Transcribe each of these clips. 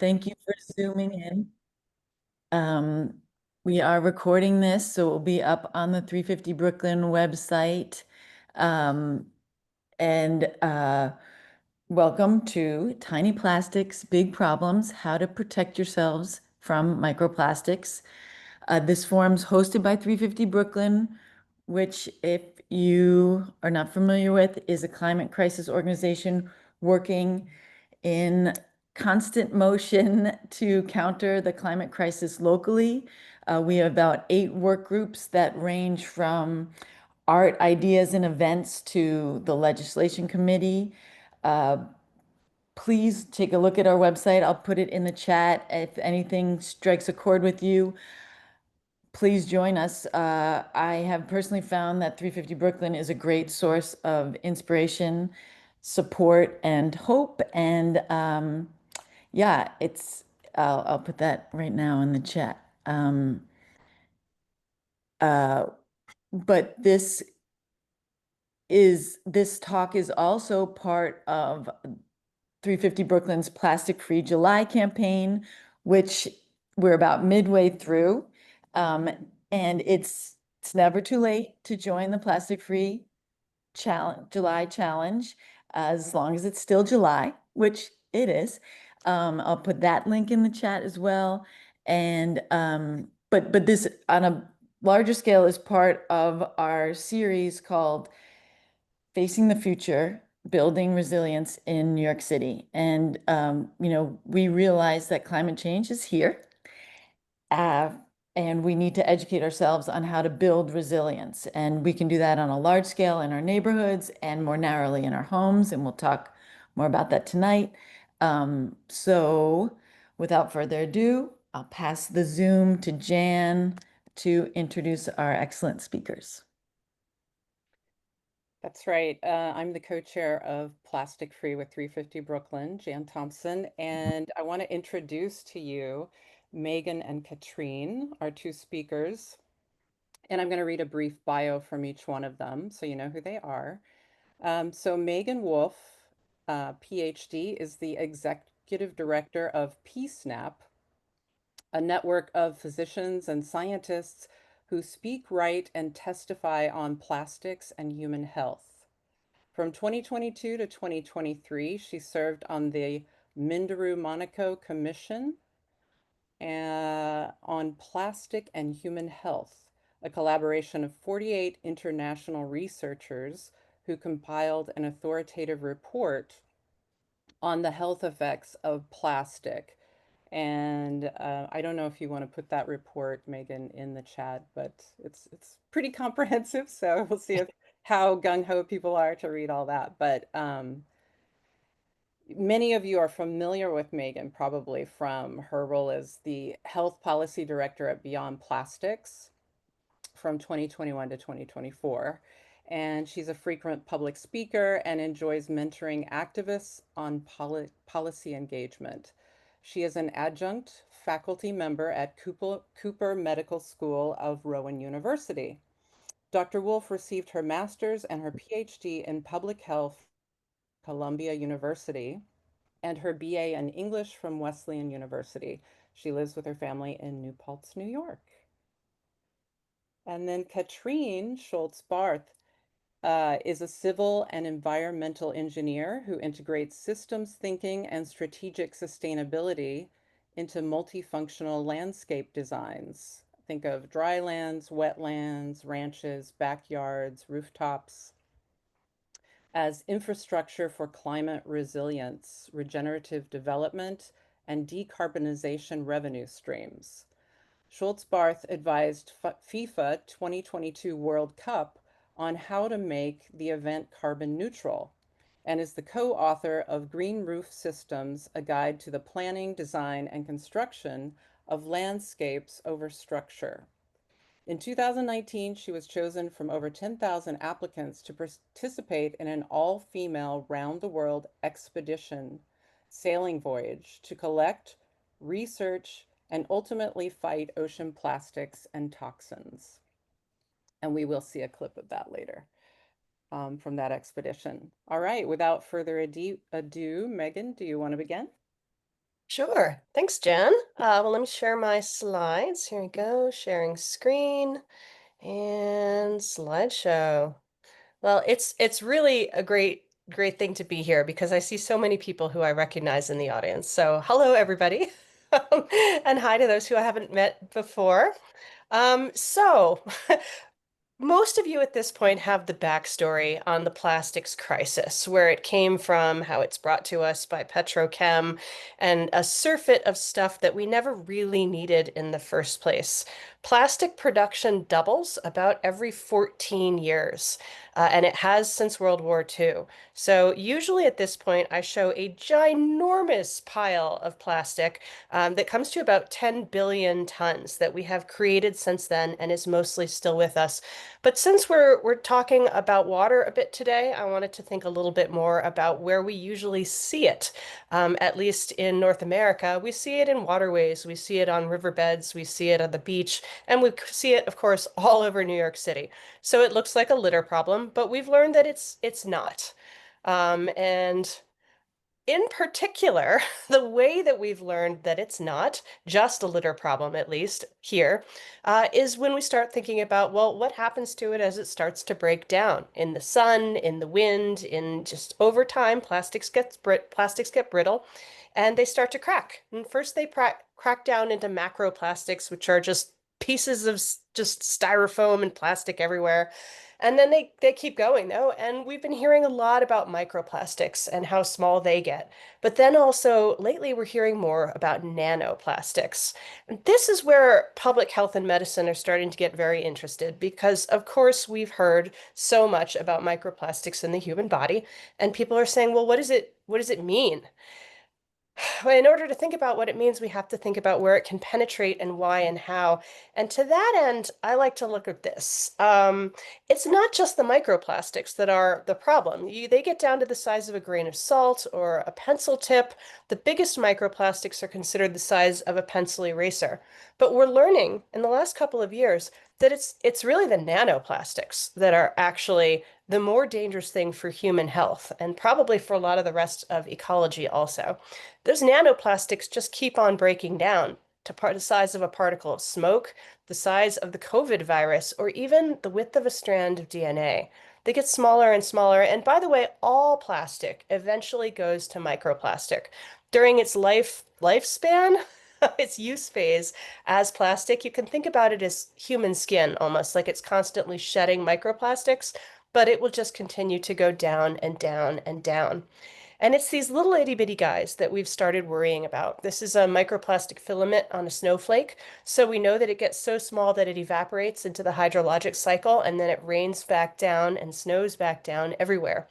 Thank you for zooming in. Um, we are recording this, so it will be up on the 350 Brooklyn website. Um, and welcome to Tiny Plastics, Big Problems, How to Protect Yourselves from Microplastics. This forum's hosted by 350 Brooklyn, which, if you are not familiar with, is a climate crisis organization working in constant motion to counter the climate crisis locally. We have about 8 work groups that range from art ideas and events to the legislation committee. Uh, Please take a look at our website. I'll put it in the chat. If anything strikes a chord with you, please join us. I have personally found that 350 Brooklyn is a great source of inspiration, support, and hope. And yeah, I'll put that right now in the chat. Uh, but this talk is also part of 350 Brooklyn's Plastic Free July campaign, which we're about midway through. Um, and it's never too late to join the Plastic Free July challenge, as long as it's still July, which it is. I'll put that link in the chat as well. And but this on a larger scale is part of our series called Facing the Future, Building Resilience in New York City. And we realize that climate change is here. Uh, and we need to educate ourselves on how to build resilience. And we can do that on a large scale in our neighborhoods and more narrowly in our homes. And we'll talk more about that tonight. So without further ado, I'll pass the Zoom to Jan to introduce our excellent speakers. That's right. I'm the co-chair of Plastic Free with 350 Brooklyn, Jan Thompson, and I want to introduce to you Megan and Katrin, our two speakers. And I'm going to read a brief bio from each one of them so you know who they are. So Megan Wolff, PhD, is the executive director of PSNAP, a network of physicians and scientists who speak, write, and testify on plastics and human health. From 2022 to 2023, she served on the Minderoo-Monaco Commission on Plastic and Human Health, a collaboration of 48 international researchers who compiled an authoritative report on the health effects of plastic. And I don't know if you want to put that report, Megan, in the chat, but it's pretty comprehensive. So we'll see how gung-ho people are to read all that. But many of you are familiar with Megan probably from her role as the health policy director at Beyond Plastics from 2021 to 2024. And she's a frequent public speaker and enjoys mentoring activists on policy engagement. She is an adjunct faculty member at Cooper Medical School of Rowan University. Dr. Wolff received her master's and her PhD in public health from Columbia University and her BA in English from Wesleyan University. She lives with her family in New Paltz, New York. And then Katrin Scholz-Barth is a civil and environmental engineer who integrates systems thinking and strategic sustainability into multifunctional landscape designs. Think of dry lands, wetlands, ranches, backyards, rooftops as infrastructure for climate resilience, regenerative development, and decarbonization revenue streams. Scholz-Barth advised FIFA 2022 World Cup on how to make the event carbon neutral and is the co-author of Green Roof Systems, a guide to the planning, design, and construction of landscapes over structure. In 2019, she was chosen from over 10,000 applicants to participate in an all-female round-the-world expedition sailing voyage to collect, research, and ultimately fight ocean plastics and toxins. And we will see a clip of that later from that expedition. All right, without further ado, Megan, do you want to begin? Sure. Thanks, Jen. Well, let me share my slides. Here we go. Sharing screen and slideshow. Well, it's really a great thing to be here because I see so many people who I recognize in the audience. So, hello, everybody. And hi to those who I haven't met before. So Most of you at this point have the backstory on the plastics crisis, where it came from, how it's brought to us by petrochem, and a surfeit of stuff that we never really needed in the first place. Plastic production doubles about every 14 years, and it has since World War II. So usually at this point, I show a ginormous pile of plastic that comes to about 10 billion tons that we have created since then and is mostly still with us. But since we're talking about water a bit today, I wanted to think a little bit more about where we usually see it. At least in North America, we see it in waterways, we see it on riverbeds, we see it on the beach, and we see it, of course, all over New York City. So it looks like a litter problem, but we've learned that it's not. And in particular, the way that we've learned that it's not just a litter problem, at least here, is when we start thinking about, well, what happens to it as it starts to break down in the sun, in the wind, in just over time, plastics get brittle, and they start to crack. And first, they crack down into macroplastics, which are just pieces of just styrofoam and plastic everywhere. And then they keep going though, and we've been hearing a lot about microplastics and how small they get. But then also lately we're hearing more about nanoplastics. And this is where public health and medicine are starting to get very interested because of course we've heard so much about microplastics in the human body, and people are saying, well, what does it mean? Well, in order to think about what it means, we have to think about where it can penetrate and why and how. And to that end, I like to look at this. It's not just the microplastics that are the problem. They get down to the size of a grain of salt or a pencil tip. The biggest microplastics are considered the size of a pencil eraser. But we're learning in the last couple of years that it's really the nanoplastics that are actually the more dangerous thing for human health and probably for a lot of the rest of ecology also. Those nanoplastics just keep on breaking down to the size of a particle of smoke, the size of the COVID virus, or even the width of a strand of DNA. They get smaller and smaller. And by the way, all plastic eventually goes to microplastic. During its lifespan, its use phase as plastic, you can think about it as human skin, almost like it's constantly shedding microplastics, but it will just continue to go down and down and down. And it's these little itty bitty guys that we've started worrying about. This is a microplastic filament on a snowflake. So we know that it gets so small that it evaporates into the hydrologic cycle and then it rains back down and snows back down everywhere.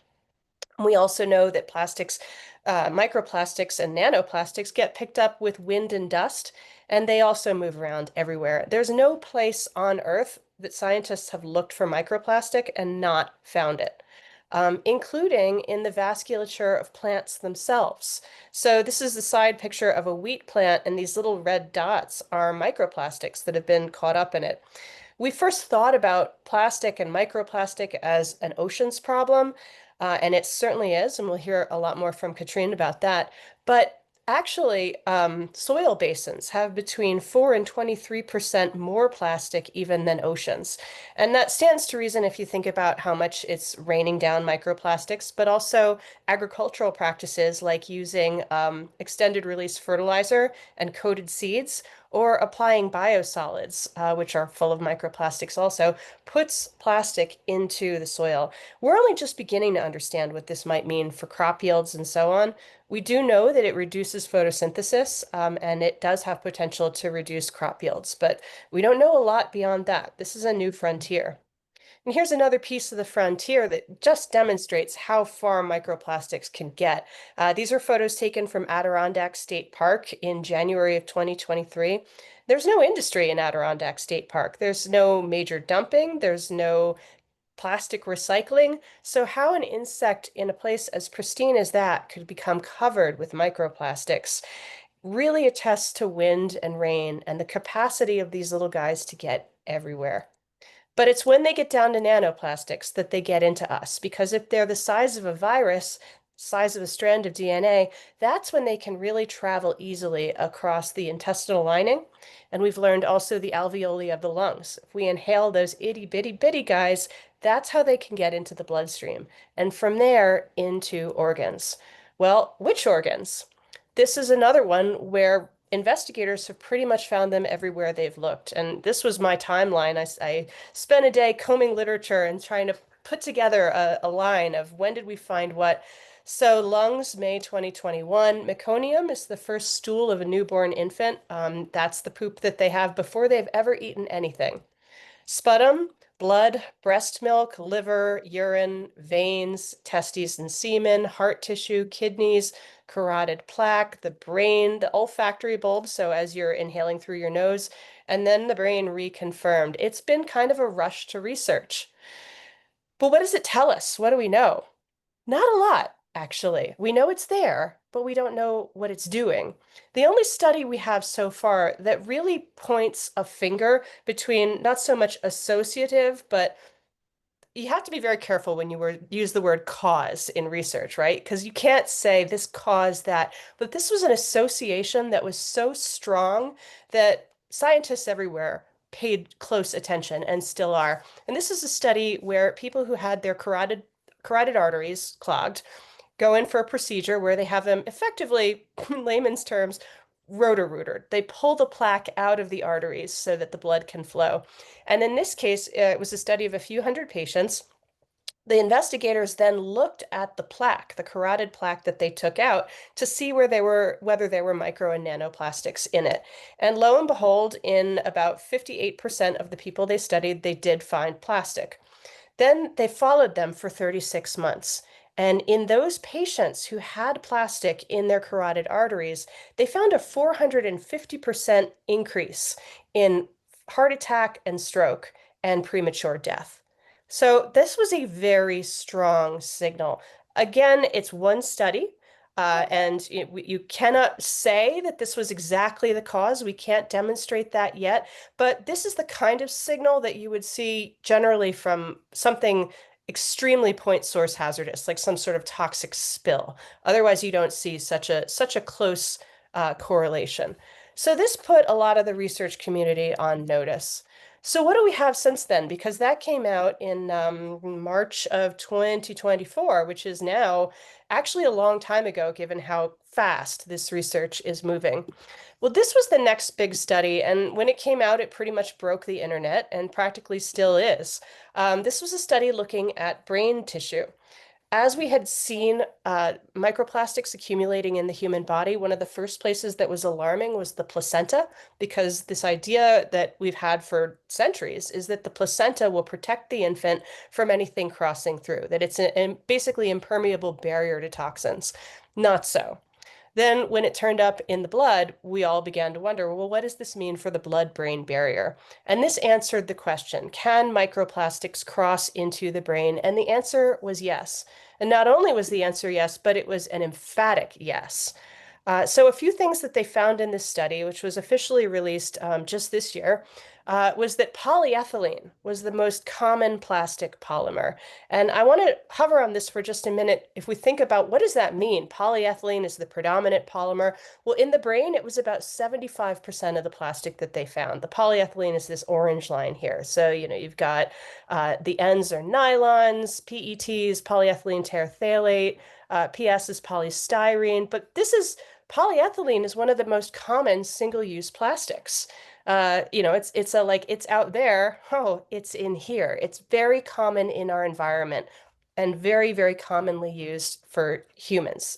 We also know that microplastics and nanoplastics get picked up with wind and dust, and they also move around everywhere. There's no place on Earth that scientists have looked for microplastic and not found it, including in the vasculature of plants themselves. So this is the side picture of a wheat plant, and these little red dots are microplastics that have been caught up in it. We first thought about plastic and microplastic as an oceans problem, and it certainly is, and we'll hear a lot more from Katrin about that. But actually, soil basins have between 4 and 23% more plastic even than oceans. And that stands to reason if you think about how much it's raining down microplastics, but also agricultural practices like using extended release fertilizer and coated seeds or applying biosolids, which are full of microplastics also, puts plastic into the soil. We're only just beginning to understand what this might mean for crop yields and so on. We do know that it reduces photosynthesis, and it does have potential to reduce crop yields, but we don't know a lot beyond that. This is a new frontier. And here's another piece of the frontier that just demonstrates how far microplastics can get. These are photos taken from Adirondack State Park in January of 2023. There's no industry in Adirondack State Park. There's no major dumping. There's no plastic recycling. So how an insect in a place as pristine as that could become covered with microplastics really attests to wind and rain and the capacity of these little guys to get everywhere. But it's when they get down to nanoplastics that they get into us, because if they're the size of a virus, size of a strand of DNA, that's when they can really travel easily across the intestinal lining. And we've learned also the alveoli of the lungs. If we inhale those itty bitty bitty guys, that's how they can get into the bloodstream. And from there into organs. Well, which organs? This is another one where investigators have pretty much found them everywhere they've looked. And this was my timeline. I spent a day combing literature and trying to put together a line of when did we find what. So lungs, May 2021. Meconium is the first stool of a newborn infant. That's the poop that they have before they've ever eaten anything. Sputum, blood, breast milk, liver, urine, veins, testes and semen, heart tissue, kidneys, carotid plaque, the brain, the olfactory bulb, so as you're inhaling through your nose, and then the brain reconfirmed. It's been kind of a rush to research. But what does it tell us? What do we know? Not a lot, actually. We know it's there, but we don't know what it's doing. The only study we have so far that really points a finger between not so much associative, but you have to be very careful when you use the word cause in research, right? Because you can't say this caused that. But this was an association that was so strong that scientists everywhere paid close attention and still are. And this is a study where people who had their carotid arteries clogged go in for a procedure where they have them effectively, in layman's terms, rotor-rooted. They pull the plaque out of the arteries so that the blood can flow. And in this case, it was a study of a few hundred patients. The investigators then looked at the plaque, the carotid plaque that they took out, to see whether there were micro and nanoplastics in it. And lo and behold, in about 58% of the people they studied, they did find plastic. Then they followed them for 36 months. And in those patients who had plastic in their carotid arteries, they found a 450% increase in heart attack and stroke and premature death. So this was a very strong signal. Again, it's one study, and you cannot say that this was exactly the cause. We can't demonstrate that yet, but this is the kind of signal that you would see generally from something extremely point source hazardous, like some sort of toxic spill. Otherwise, you don't see such a close correlation. So this put a lot of the research community on notice. So what do we have since then? Because that came out in March of 2024, which is now actually a long time ago, given how fast this research is moving. Well, this was the next big study, and when it came out, it pretty much broke the internet and practically still is. This was a study looking at brain tissue. As we had seen microplastics accumulating in the human body, one of the first places that was alarming was the placenta, because this idea that we've had for centuries is that the placenta will protect the infant from anything crossing through, that it's a basically impermeable barrier to toxins. Not so. Then, when it turned up in the blood, we all began to wonder, well, what does this mean for the blood-brain barrier? And this answered the question, can microplastics cross into the brain? And the answer was yes. And not only was the answer yes, but it was an emphatic yes. So a few things that they found in this study, which was officially released just this year, was that polyethylene was the most common plastic polymer. And I want to hover on this for just a minute. If we think about what does that mean? Polyethylene is the predominant polymer. Well, in the brain, it was about 75% of the plastic that they found. The polyethylene is this orange line here. So, you've got the ends are nylons, PETs, polyethylene terephthalate, PS is polystyrene, but polyethylene is one of the most common single-use plastics. It's out there. Oh, it's in here. It's very common in our environment and very, very commonly used for humans.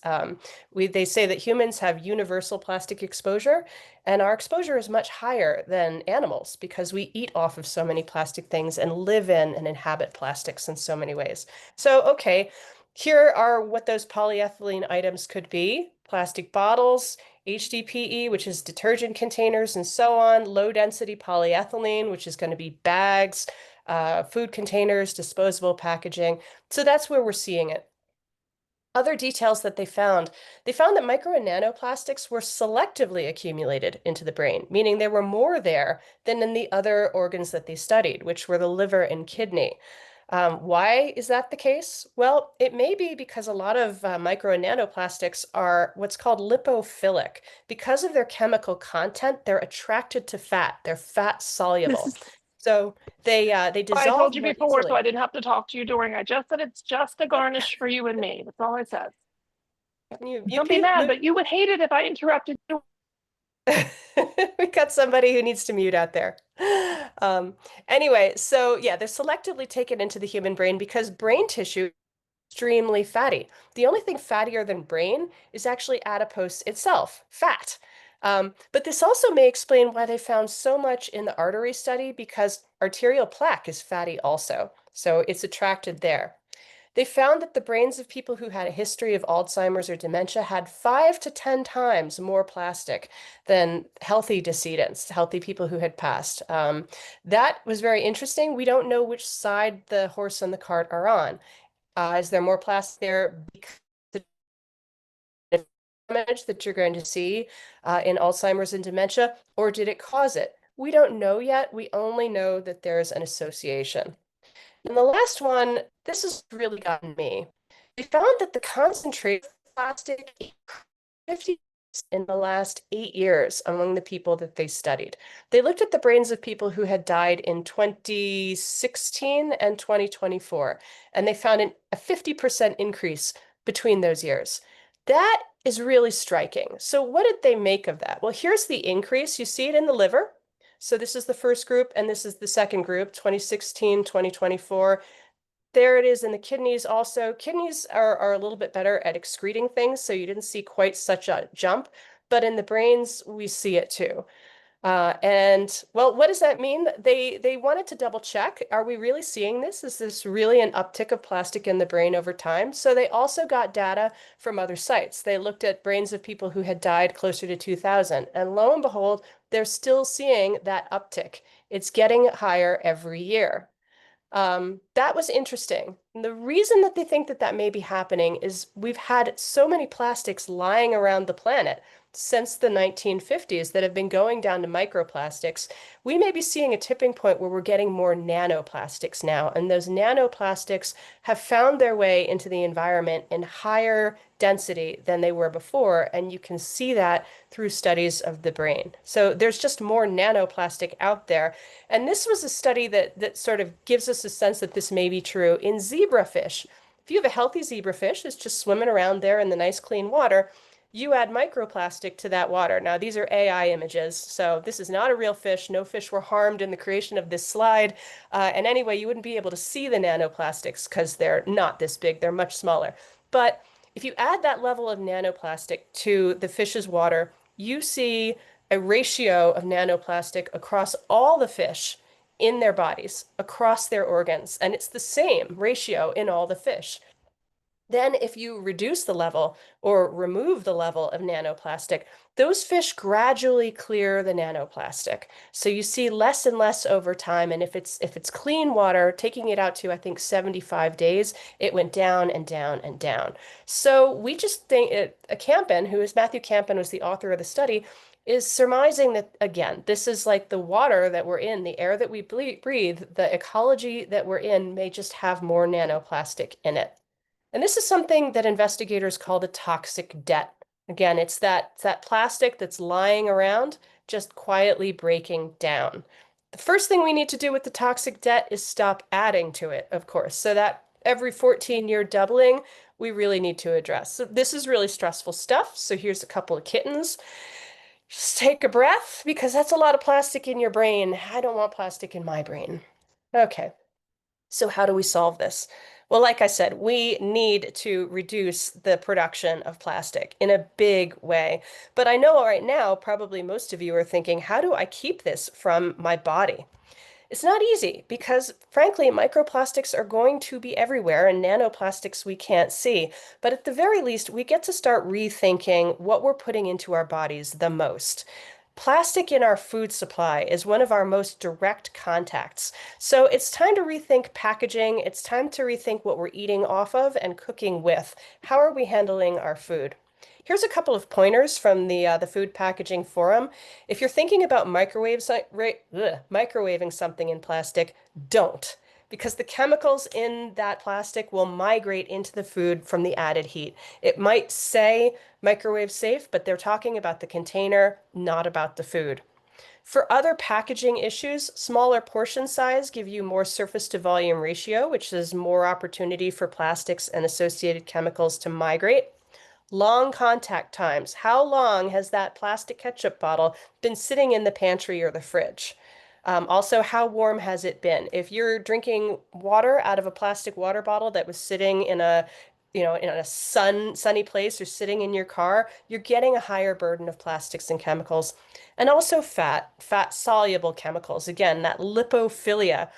They say that humans have universal plastic exposure, and our exposure is much higher than animals because we eat off of so many plastic things and live in and inhabit plastics in so many ways. So, okay, here are what those polyethylene items could be: plastic bottles, HDPE, which is detergent containers and so on, low density polyethylene, which is going to be bags, food containers, disposable packaging. So that's where we're seeing it. Other details that they found that micro and nanoplastics were selectively accumulated into the brain, meaning there were more there than in the other organs that they studied, which were the liver and kidney. Why is that the case? Well, it may be because a lot of micro and nanoplastics are what's called lipophilic. Because of their chemical content, they're attracted to fat. They're fat soluble. So they I told dissolve you more before, so easily. I didn't have to talk to you during. I just said it's just a garnish for you and me. That's all I said. You Don't be mad, but you would hate it if I interrupted you. We got somebody who needs to mute out there. Anyway, so yeah, they're selectively taken into the human brain because brain tissue is extremely fatty. The only thing fattier than brain is actually adipose itself, fat. But this also may explain why they found so much in the artery study because arterial plaque is fatty also. So it's attracted there. They found that the brains of people who had a history of Alzheimer's or dementia had 5 to 10 times more plastic than healthy decedents, healthy people who had passed. That was very interesting. We don't know which side the horse and the cart are on. Is there more plastic there because of the damage that you're going to see in Alzheimer's and dementia, or did it cause it? We don't know yet. We only know that there's an association. And the last one, this has really gotten me. They found that the concentration of plastic increased 50 in the last 8 years among the people that they studied. They looked at the brains of people who had died in 2016 and 2024, and they found a 50% increase between those years. That is really striking. So what did they make of that? Well, here's the increase. You see it in the liver. So this is the first group, and this is the second group, 2016, 2024. There it is in the kidneys also. Kidneys are a little bit better at excreting things, so you didn't see quite such a jump. But in the brains, we see it too. And well, what does that mean? They wanted to double check. Are we really seeing this? Is this really an uptick of plastic in the brain over time? So they also got data from other sites. They looked at brains of people who had died closer to 2000. And lo and behold, they're still seeing that uptick. It's getting higher every year. That was interesting. And the reason that they think that that may be happening is we've had so many plastics lying around the planet since the 1950s that have been going down to microplastics. We may be seeing a tipping point where we're getting more nanoplastics now, and those nanoplastics have found their way into the environment in higher density than they were before, and you can see that through studies of the brain. So there's just more nanoplastic out there. And this was a study that sort of gives us a sense that this may be true in zebrafish. If you have a healthy zebrafish that's just swimming around there in the nice clean water, you add microplastic to that water. Now, these are AI images, so this is not a real fish. No fish were harmed in the creation of this slide. And anyway, you wouldn't be able to see the nanoplastics because they're not this big, they're much smaller. But if you add that level of nanoplastic to the fish's water, you see a ratio of nanoplastic across all the fish in their bodies, across their organs, and it's the same ratio in all the fish. Then, if you reduce the level or remove the level of nanoplastic, those fish gradually clear the nanoplastic. So you see less and less over time. And if it's clean water, taking it out to, I think, 75 days, it went down and down and down. So we just think Matthew Campen was the author of the study, is surmising that, again, this is like the water that we're in, the air that we breathe, the ecology that we're in may just have more nanoplastic in it. And this is something that investigators call the toxic debt. Again, it's that plastic that's lying around, just quietly breaking down. The first thing we need to do with the toxic debt is stop adding to it, of course. So that every 14-year doubling, we really need to address. So this is really stressful stuff. So here's a couple of kittens. Just take a breath because that's a lot of plastic in your brain. I don't want plastic in my brain. Okay. So how do we solve this? Well, like I said, we need to reduce the production of plastic in a big way. But I know right now, probably most of you are thinking, how do I keep this from my body? It's not easy because, frankly, microplastics are going to be everywhere and nanoplastics we can't see. But at the very least, we get to start rethinking what we're putting into our bodies the most. Plastic in our food supply is one of our most direct contacts. So it's time to rethink packaging. It's time to rethink what we're eating off of and cooking with. How are we handling our food? Here's a couple of pointers from the Food Packaging Forum. If you're thinking about microwaving something in plastic, don't. because the chemicals in that plastic will migrate into the food from the added heat. It might say microwave safe, but they're talking about the container, not about the food. For other packaging issues, smaller portion size give you more surface to volume ratio, which is more opportunity for plastics and associated chemicals to migrate. Long contact times. How long has that plastic ketchup bottle been sitting in the pantry or the fridge? Also, how warm has it been? If you're drinking water out of a plastic water bottle that was sitting in a, in a sunny place or sitting in your car, you're getting a higher burden of plastics and chemicals. And also fat soluble chemicals. Again, that lipophilia.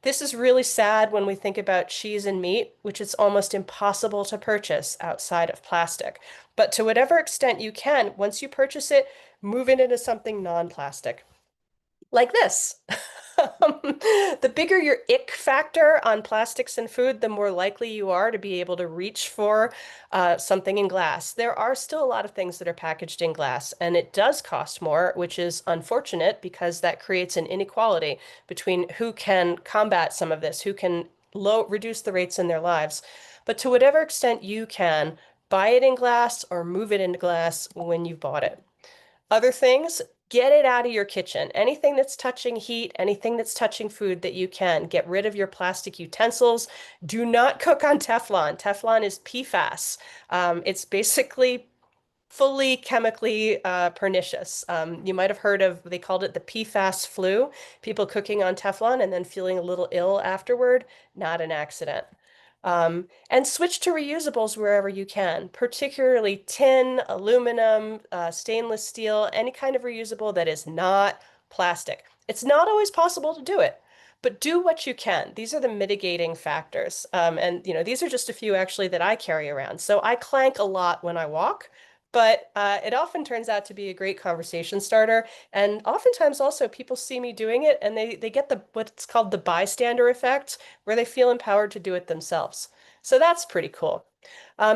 This is really sad when we think about cheese and meat, which is almost impossible to purchase outside of plastic. But to whatever extent you can, once you purchase it, move it into something non-plastic. Like this. The bigger your ick factor on plastics and food, the more likely you are to be able to reach for something in glass. There are still a lot of things that are packaged in glass, and it does cost more, which is unfortunate because that creates an inequality between who can combat some of this, who can reduce the rates in their lives. But to whatever extent you can, buy it in glass or move it into glass when you've bought it. Other things, get it out of your kitchen. Anything that's touching heat, anything that's touching food that you can, get rid of your plastic utensils. Do not cook on Teflon. Teflon is PFAS. It's basically fully chemically pernicious. You might have heard of, they called it the PFAS flu, people cooking on Teflon and then feeling a little ill afterward. Not an accident. And switch to reusables wherever you can, particularly tin, aluminum, stainless steel, any kind of reusable that is not plastic. It's not always possible to do it, but do what you can. These are the mitigating factors. And these are just a few actually that I carry around. So I clank a lot when I walk, but it often turns out to be a great conversation starter. And oftentimes also people see me doing it and they get what's called the bystander effect, where they feel empowered to do it themselves. So that's pretty cool.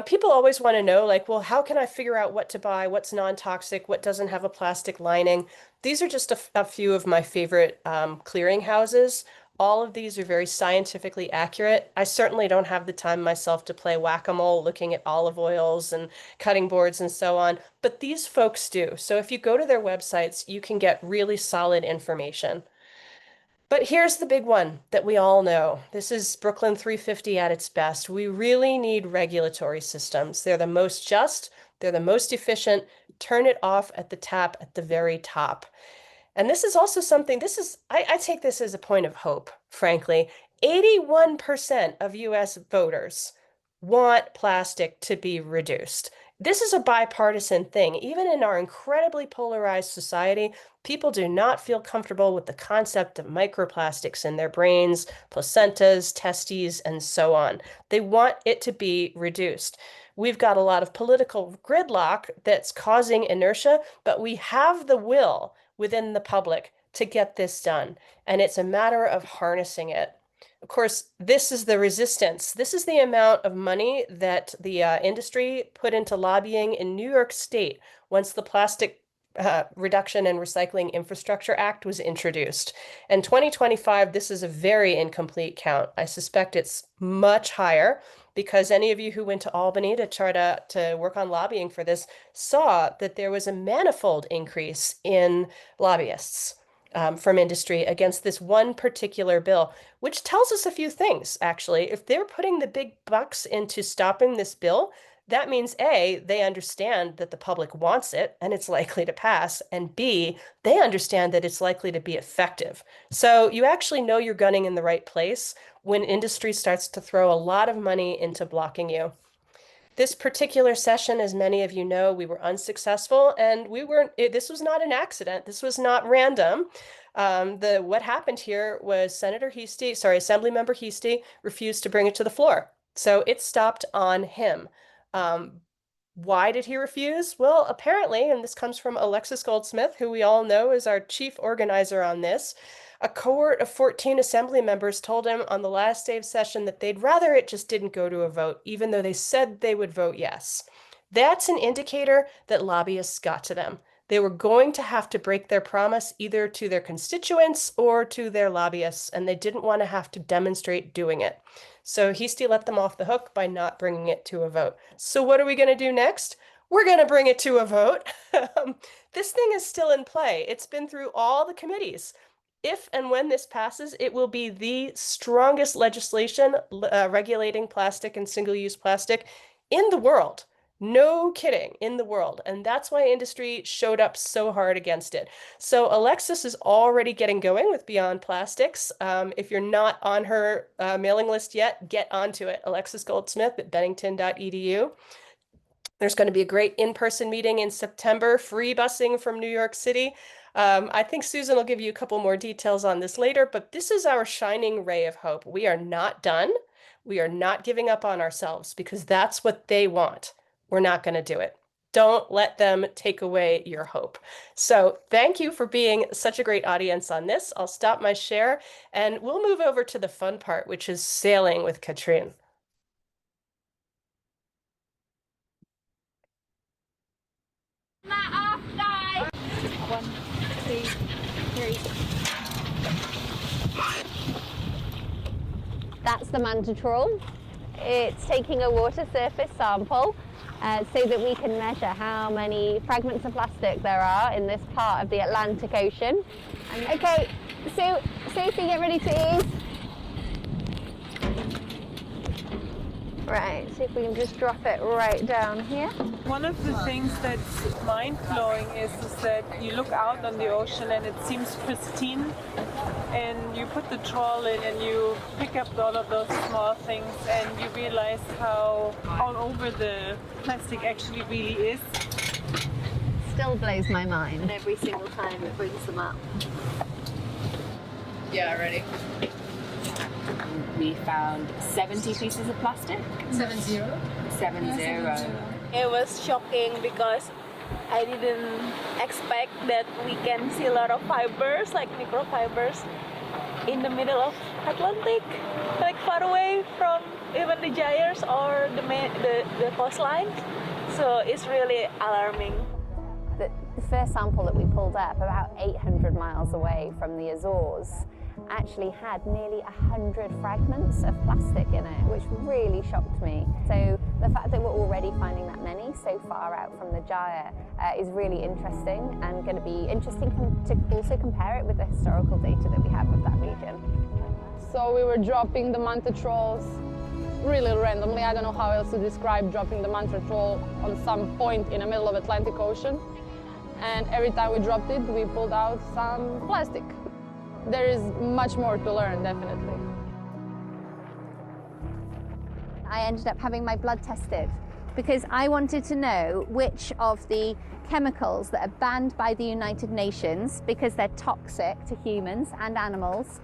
People always want to know, like, well, how can I figure out what to buy, what's non-toxic, what doesn't have a plastic lining? These are just a few of my favorite clearinghouses. All of these are very scientifically accurate. I certainly don't have the time myself to play whack-a-mole looking at olive oils and cutting boards and so on, but these folks do. So if you go to their websites, you can get really solid information. But here's the big one that we all know. This is Brooklyn 350 at its best. We really need regulatory systems. They're the most just, they're the most efficient. Turn it off at the tap at the very top. And this is also something, I take this as a point of hope, frankly. 81% of US voters want plastic to be reduced. This is a bipartisan thing. Even in our incredibly polarized society, people do not feel comfortable with the concept of microplastics in their brains, placentas, testes, and so on. They want it to be reduced. We've got a lot of political gridlock that's causing inertia, but we have the will within the public to get this done. And it's a matter of harnessing it. Of course, this is the resistance. This is the amount of money that the industry put into lobbying in New York State once the Plastic Reduction and Recycling Infrastructure Act was introduced. In 2025, this is a very incomplete count. I suspect it's much higher because any of you who went to Albany to try to work on lobbying for this saw that there was a manifold increase in lobbyists from industry against this one particular bill, which tells us a few things, actually. If they're putting the big bucks into stopping this bill, that means A, they understand that the public wants it and it's likely to pass, and B, they understand that it's likely to be effective. So you actually know you're gunning in the right place when industry starts to throw a lot of money into blocking you. This particular session, as many of you know, we were unsuccessful and this was not an accident. This was not random. What happened here was Assemblymember Heastie refused to bring it to the floor. So it stopped on him. Why did he refuse? Well, apparently, and this comes from Alexis Goldsmith, who we all know is our chief organizer on this, a cohort of 14 assembly members told him on the last day of session that they'd rather it just didn't go to a vote, even though they said they would vote yes. That's an indicator that lobbyists got to them. They were going to have to break their promise either to their constituents or to their lobbyists, and they didn't want to have to demonstrate doing it. So he still let them off the hook by not bringing it to a vote. So what are we going to do next? We're going to bring it to a vote. This thing is still in play. It's been through all the committees. If and when this passes, it will be the strongest legislation regulating plastic and single-use plastic in the world. No kidding, in the world. And that's why industry showed up so hard against it. So Alexis is already getting going with Beyond Plastics. If you're not on her mailing list yet, get onto it. Alexis Goldsmith at bennington.edu. There's going to be a great in-person meeting in September, free busing from New York City. I think Susan will give you a couple more details on this later, but this is our shining ray of hope. We are not done. We are not giving up on ourselves because that's what they want. We're not going to do it. Don't let them take away your hope. So thank you for being such a great audience on this. I'll stop my share and we'll move over to the fun part, which is sailing with Katrin. One, two, three. That's the manta trawl. It's taking a water surface sample so that we can measure how many fragments of plastic there are in this part of the Atlantic Ocean. Okay, so Sophie, get ready to ease. Right, see if we can just drop it right down here. One of the things that's mind-blowing is that you look out on the ocean and it seems pristine, and you put the trawl in and you pick up all of those small things and you realize how all over the plastic actually really is. Still blows my mind every single time it brings them up. Yeah, ready? We found 70 pieces of plastic. 70? 70. It was shocking because I didn't expect that we can see a lot of fibers, like microfibers, in the middle of Atlantic, like far away from even the gyres or the coastline. So it's really alarming. The first sample that we pulled up, about 800 miles away from the Azores, actually had nearly 100 fragments of plastic in it, which really shocked me. So the fact that we're already finding that many so far out from the gyre is really interesting, and going to be interesting to also compare it with the historical data that we have of that region. So we were dropping the manta trawls really randomly. I don't know how else to describe dropping the manta trawl on some point in the middle of Atlantic Ocean. And every time we dropped it, we pulled out some plastic. There is much more to learn, definitely. I ended up having my blood tested because I wanted to know which of the chemicals that are banned by the United Nations because they're toxic to humans and animals,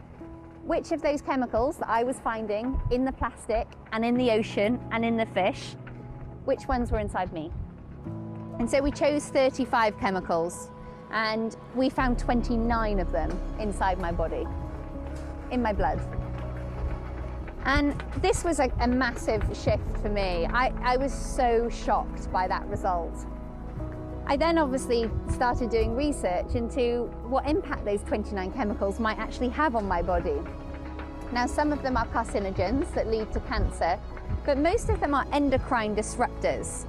which of those chemicals that I was finding in the plastic and in the ocean and in the fish, which ones were inside me. And so we chose 35 chemicals, and we found 29 of them inside my body, in my blood. And this was a massive shift for me. I was so shocked by that result. I then obviously started doing research into what impact those 29 chemicals might actually have on my body. Now, some of them are carcinogens that lead to cancer, but most of them are endocrine disruptors,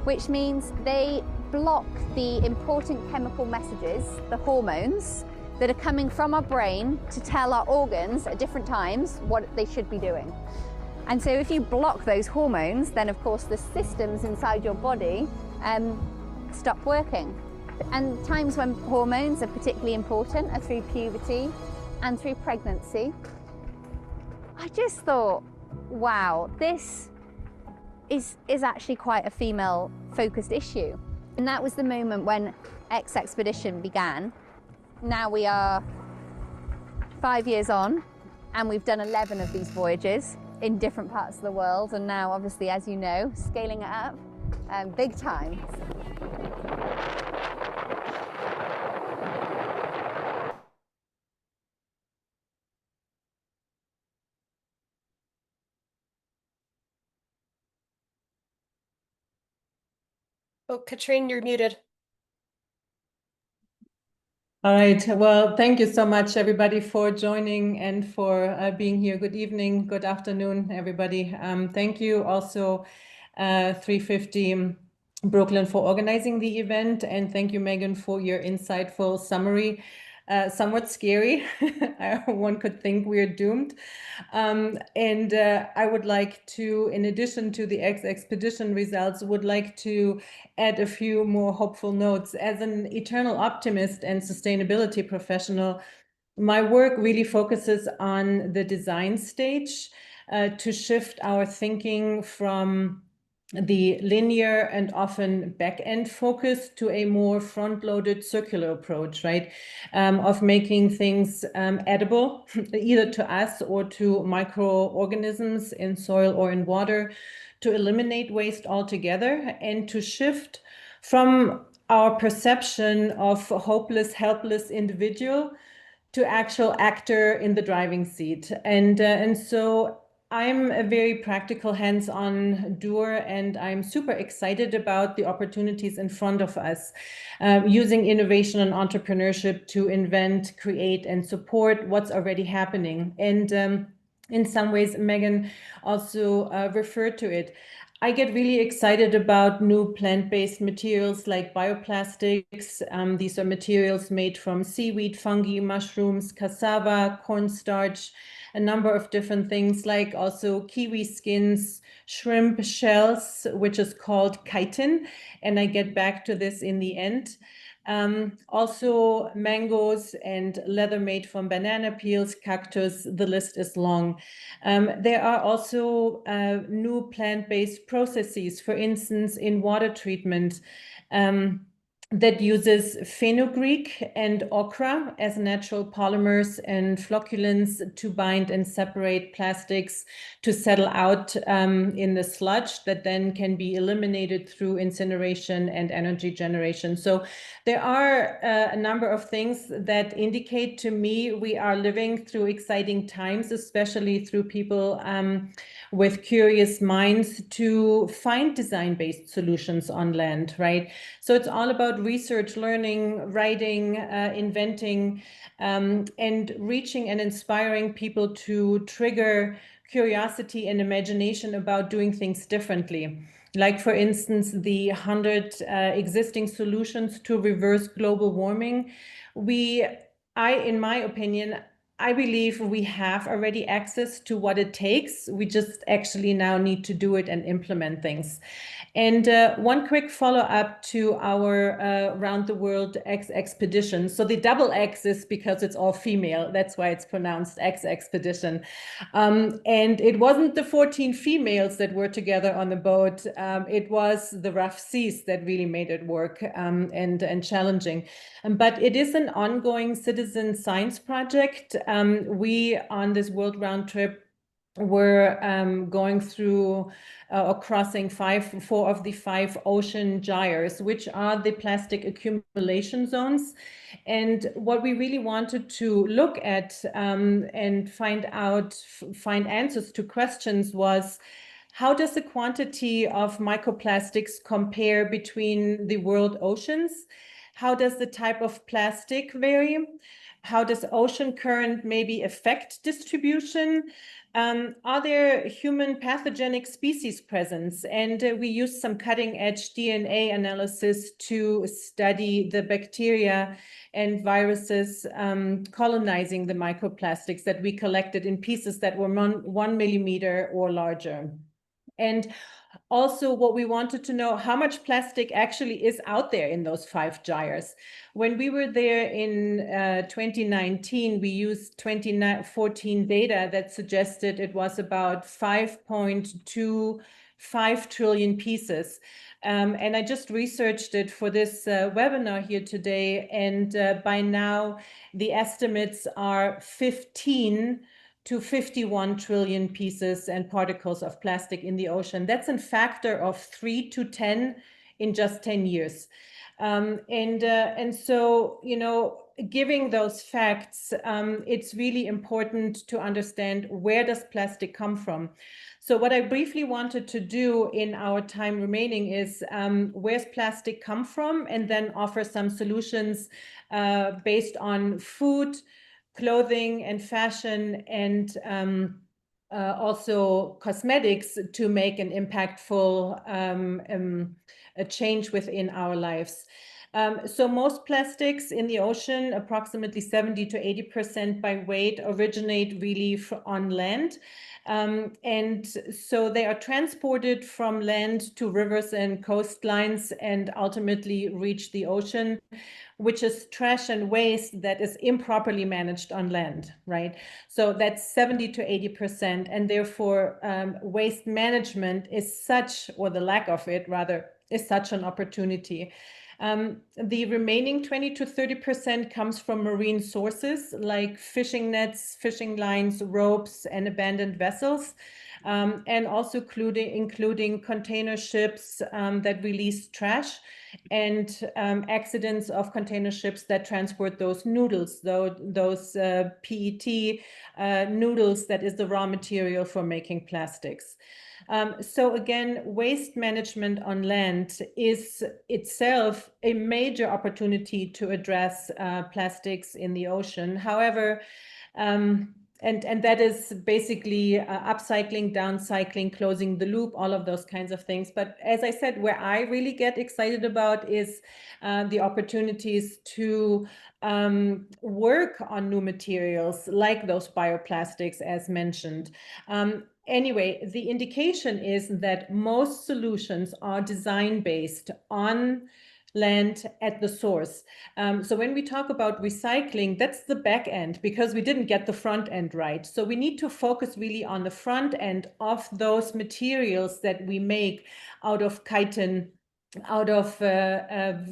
which means they block the important chemical messages, the hormones, that are coming from our brain to tell our organs at different times what they should be doing. And so if you block those hormones, then of course the systems inside your body stop working. And times when hormones are particularly important are through puberty and through pregnancy. I just thought, wow, this is actually quite a female-focused issue. And that was the moment when X-Expedition began. Now we are 5 years on, and we've done 11 of these voyages in different parts of the world, and now, obviously, as you know, scaling it up big time. Oh, Katrin, you're muted. All right. Well, thank you so much, everybody, for joining and for being here. Good evening, good afternoon, everybody. Thank you also, 350 Brooklyn, for organizing the event. And thank you, Megan, for your insightful summary. Somewhat scary. One could think we're doomed. And I would like to, in addition to the expedition results, would like to add a few more hopeful notes. As an eternal optimist and sustainability professional, my work really focuses on the design stage to shift our thinking from the linear and often back-end focus to a more front-loaded circular approach, right? Of making things edible, either to us or to microorganisms in soil or in water, to eliminate waste altogether, and to shift from our perception of a hopeless, helpless individual to actual actor in the driving seat. And so I'm a very practical, hands-on doer, and I'm super excited about the opportunities in front of us, using innovation and entrepreneurship to invent, create, and support what's already happening. And in some ways, Megan also referred to it. I get really excited about new plant-based materials like bioplastics. These are materials made from seaweed, fungi, mushrooms, cassava, cornstarch, a number of different things, like also kiwi skins, shrimp shells, which is called chitin. And I get back to this in the end. Also mangoes and leather made from banana peels, cactus, the list is long. There are also new plant-based processes, for instance, in water treatment, that uses fenugreek and ochra as natural polymers and flocculants to bind and separate plastics to settle out in the sludge that then can be eliminated through incineration and energy generation. So there are a number of things that indicate to me we are living through exciting times, especially through people with curious minds to find design-based solutions on land, right? So it's all about research, learning, writing, inventing, and reaching and inspiring people to trigger curiosity and imagination about doing things differently. Like, for instance, the 100 existing solutions to reverse global warming. In my opinion, I believe we have already access to what it takes. We just actually now need to do it and implement things. And one quick follow-up to our Round the World X expedition. So the double X is because it's all female. That's why it's pronounced X expedition. And it wasn't the 14 females that were together on the boat. It was the rough seas that really made it work and challenging. But it is an ongoing citizen science project. We, on this world round trip, were going through or crossing 4 of the 5 ocean gyres, which are the plastic accumulation zones. And what we really wanted to look at and find answers to questions was, how does the quantity of microplastics compare between the world oceans? How does the type of plastic vary? How does ocean current maybe affect distribution? Are there human pathogenic species present? And we used some cutting-edge DNA analysis to study the bacteria and viruses colonizing the microplastics that we collected in pieces that were 1 millimeter or larger. And also, what we wanted to know, how much plastic actually is out there in those 5 gyres. When we were there in 2019, we used 2014 data that suggested it was about 5.25 trillion pieces. And I just researched it for this webinar here today. And by now, the estimates are 15 to 51 trillion pieces and particles of plastic in the ocean. That's a factor of 3 to 10 in just 10 years. And so, you know, giving those facts, it's really important to understand, where does plastic come from? So what I briefly wanted to do in our time remaining is, where's plastic come from? And then offer some solutions based on food, clothing, and fashion, and also cosmetics to make an impactful a change within our lives. So most plastics in the ocean, approximately 70 to 80% by weight, originate really on land. And so they are transported from land to rivers and coastlines and ultimately reach the ocean, which is trash and waste that is improperly managed on land, right? So that's 70 to 80%. And therefore, waste management is such, or the lack of it rather, is such an opportunity. The remaining 20 to 30% comes from marine sources like fishing nets, fishing lines, ropes, and abandoned vessels, and also including container ships that release trash, and accidents of container ships that transport those noodles, those PET noodles that is the raw material for making plastics. So again, waste management on land is itself a major opportunity to address plastics in the ocean. However, and that is basically upcycling, downcycling, closing the loop, all of those kinds of things. But as I said, where I really get excited about is the opportunities to work on new materials like those bioplastics as mentioned. Anyway, the indication is that most solutions are design-based on land at the source. So when we talk about recycling, that's the back end because we didn't get the front end right. So we need to focus really on the front end of those materials that we make out of chitin, out of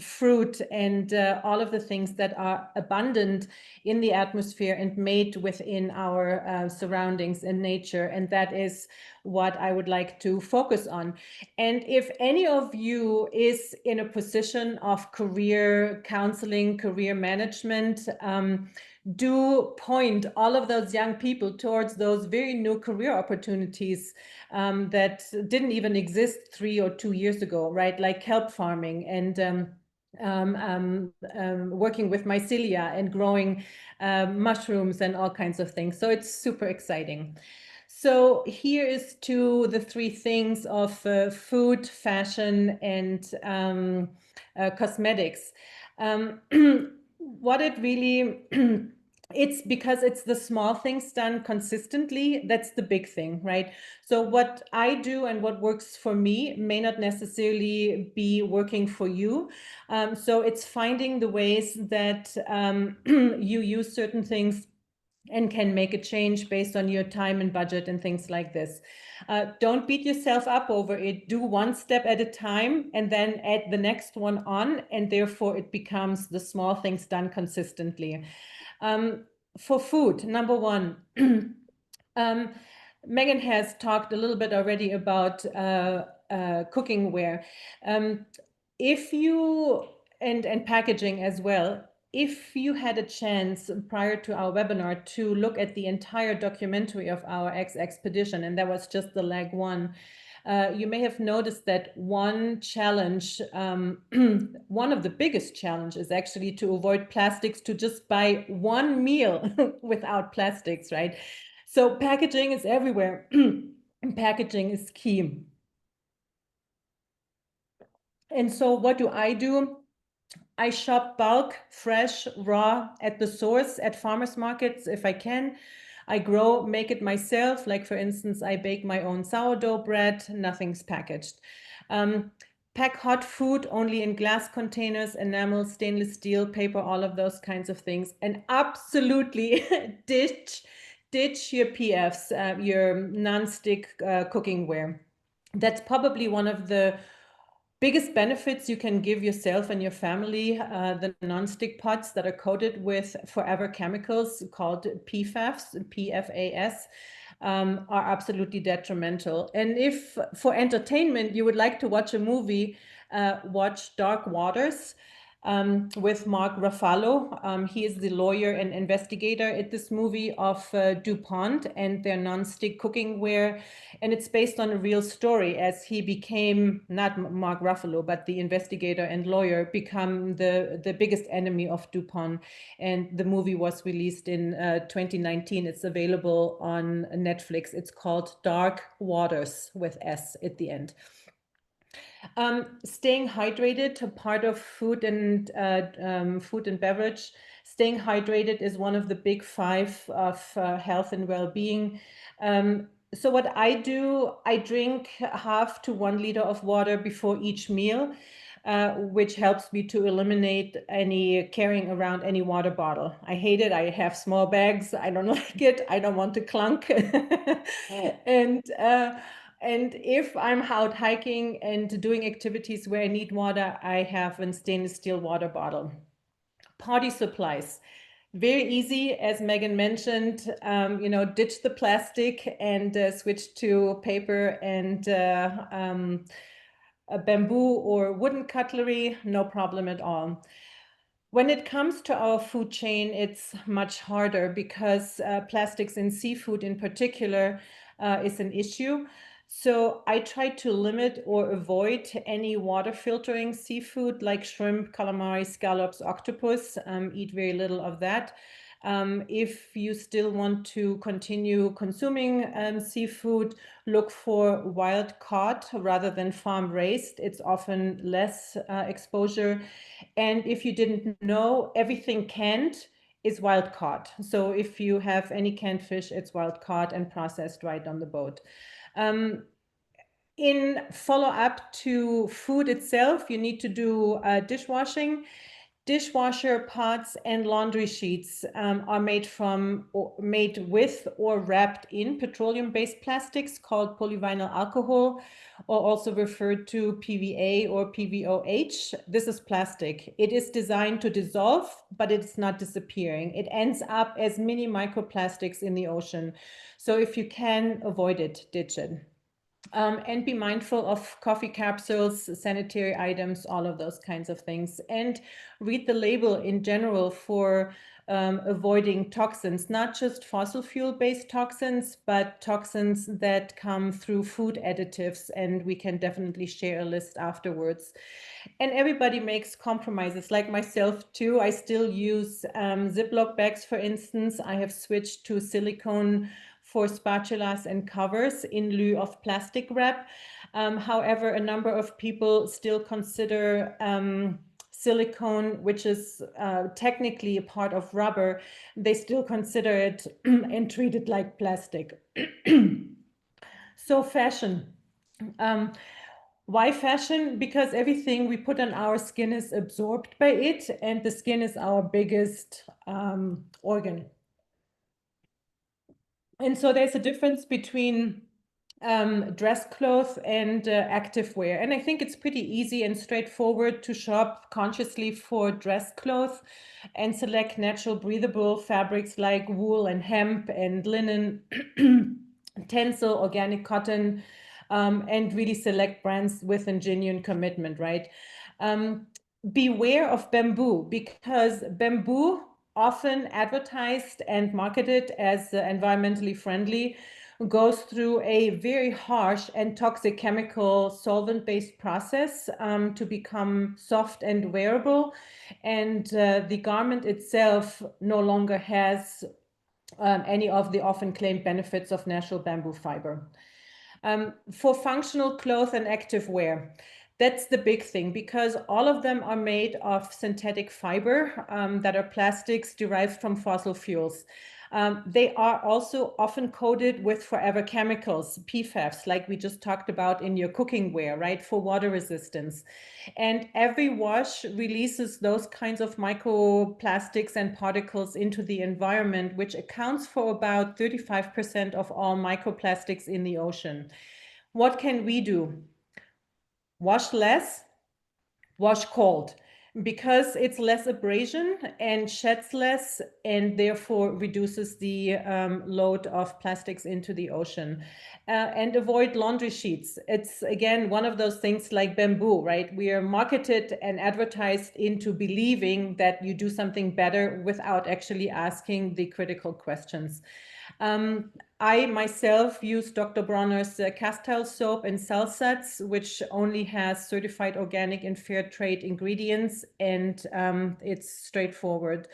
fruit, and all of the things that are abundant in the atmosphere and made within our surroundings and nature. And that is what I would like to focus on. And if any of you is in a position of career counseling, career management, do point all of those young people towards those very new career opportunities that didn't even exist 3 or 2 years ago, right? Like kelp farming and working with mycelia and growing mushrooms and all kinds of things. So it's super exciting. So here is to the 3 things of food, fashion, and cosmetics. What it really it's because it's the small things done consistently. That's the big thing, right? So what I do and what works for me may not necessarily be working for you. So it's finding the ways that you use certain things and can make a change based on your time and budget and things like this. Don't beat yourself up over it. Do one step at a time and then add the next one on, and therefore it becomes the small things done consistently. For food, number 1, Megan has talked a little bit already about cooking ware. If you, and packaging as well, if you had a chance prior to our webinar to look at the entire documentary of our expedition, and that was just the leg 1, you may have noticed that one challenge, one of the biggest challenges actually to avoid plastics, to just buy one meal without plastics, right? So packaging is everywhere. Packaging is key. And so what do? I shop bulk, fresh, raw at the source at farmers markets if I can. I grow, make it myself. Like for instance, I bake my own sourdough bread, nothing's packaged. Pack hot food only in glass containers, enamel, stainless steel, paper, all of those kinds of things. And absolutely ditch your PFs, your non-stick cooking ware. That's probably one of the biggest benefits you can give yourself and your family. The non-stick pots that are coated with forever chemicals called PFAS, PFAS, are absolutely detrimental. And if for entertainment you would like to watch a movie, watch Dark Waters. with Mark Ruffalo. He is the lawyer and investigator at this movie of DuPont and their non-stick cooking ware. And it's based on a real story as he became, not Mark Ruffalo, but the investigator and lawyer, become the biggest enemy of DuPont. And the movie was released in 2019. It's available on Netflix. It's called Dark Waters with S at the end. Staying hydrated, part of food and beverage. Staying hydrated is one of the big five of health and well-being. So what I do, I drink 1/2 to 1 liter of water before each meal, which helps me to eliminate any carrying around any water bottle. I hate it. I have small bags. I don't like it. I don't want to clunk. And if I'm out hiking and doing activities where I need water, I have a stainless steel water bottle. Party supplies. Very easy, as Megan mentioned, ditch the plastic and switch to paper and a bamboo or wooden cutlery, no problem at all. When it comes to our food chain, it's much harder because plastics in seafood in particular is an issue. So I try to limit or avoid any water filtering seafood like shrimp, calamari, scallops, octopus, eat very little of that. If you still want to continue consuming seafood, look for wild caught rather than farm raised. It's often less exposure. And if you didn't know, everything canned is wild caught. So if you have any canned fish, it's wild caught and processed right on the boat. In follow-up to food itself, you need to do dishwashing. Dishwasher pots and laundry sheets are made with or wrapped in petroleum-based plastics called polyvinyl alcohol, or also referred to PVA or PVOH. This is plastic. It is designed to dissolve, but it's not disappearing. It ends up as mini microplastics in the ocean. So if you can avoid it, ditch it. And be mindful of coffee capsules, sanitary items, all of those kinds of things. And read the label in general for avoiding toxins, not just fossil fuel-based toxins, but toxins that come through food additives. And we can definitely share a list afterwards. And everybody makes compromises, like myself too. I still use Ziploc bags, for instance. I have switched to silicone for spatulas and covers in lieu of plastic wrap. However, a number of people still consider silicone, which is technically a part of rubber, they still consider it and treat it like plastic. So fashion. Why fashion? Because everything we put on our skin is absorbed by it, and the skin is our biggest organ. And so there's a difference between dress clothes and active wear. And I think it's pretty easy and straightforward to shop consciously for dress clothes and select natural breathable fabrics like wool and hemp and linen, tencel, organic cotton, and really select brands with a genuine commitment, right? Beware of bamboo, because bamboo, often advertised and marketed as environmentally friendly, goes through a very harsh and toxic chemical solvent-based process to become soft and wearable. And the garment itself no longer has any of the often claimed benefits of natural bamboo fiber. For functional clothes and active wear, that's the big thing, because all of them are made of synthetic fiber that are plastics derived from fossil fuels. They are also often coated with forever chemicals, PFAS, like we just talked about in your cooking wear, right, for water resistance. And every wash releases those kinds of microplastics and particles into the environment, which accounts for about 35% of all microplastics in the ocean. What can we do? Wash less, wash cold. because it's less abrasion and sheds less, and therefore reduces the load of plastics into the ocean. And avoid laundry sheets. It's, again, one of those things like bamboo, right? We are marketed and advertised into believing that you do something better without actually asking the critical questions. I myself use Dr. Bronner's castile soap and Salsats, which only has certified organic and fair trade ingredients, and it's straightforward.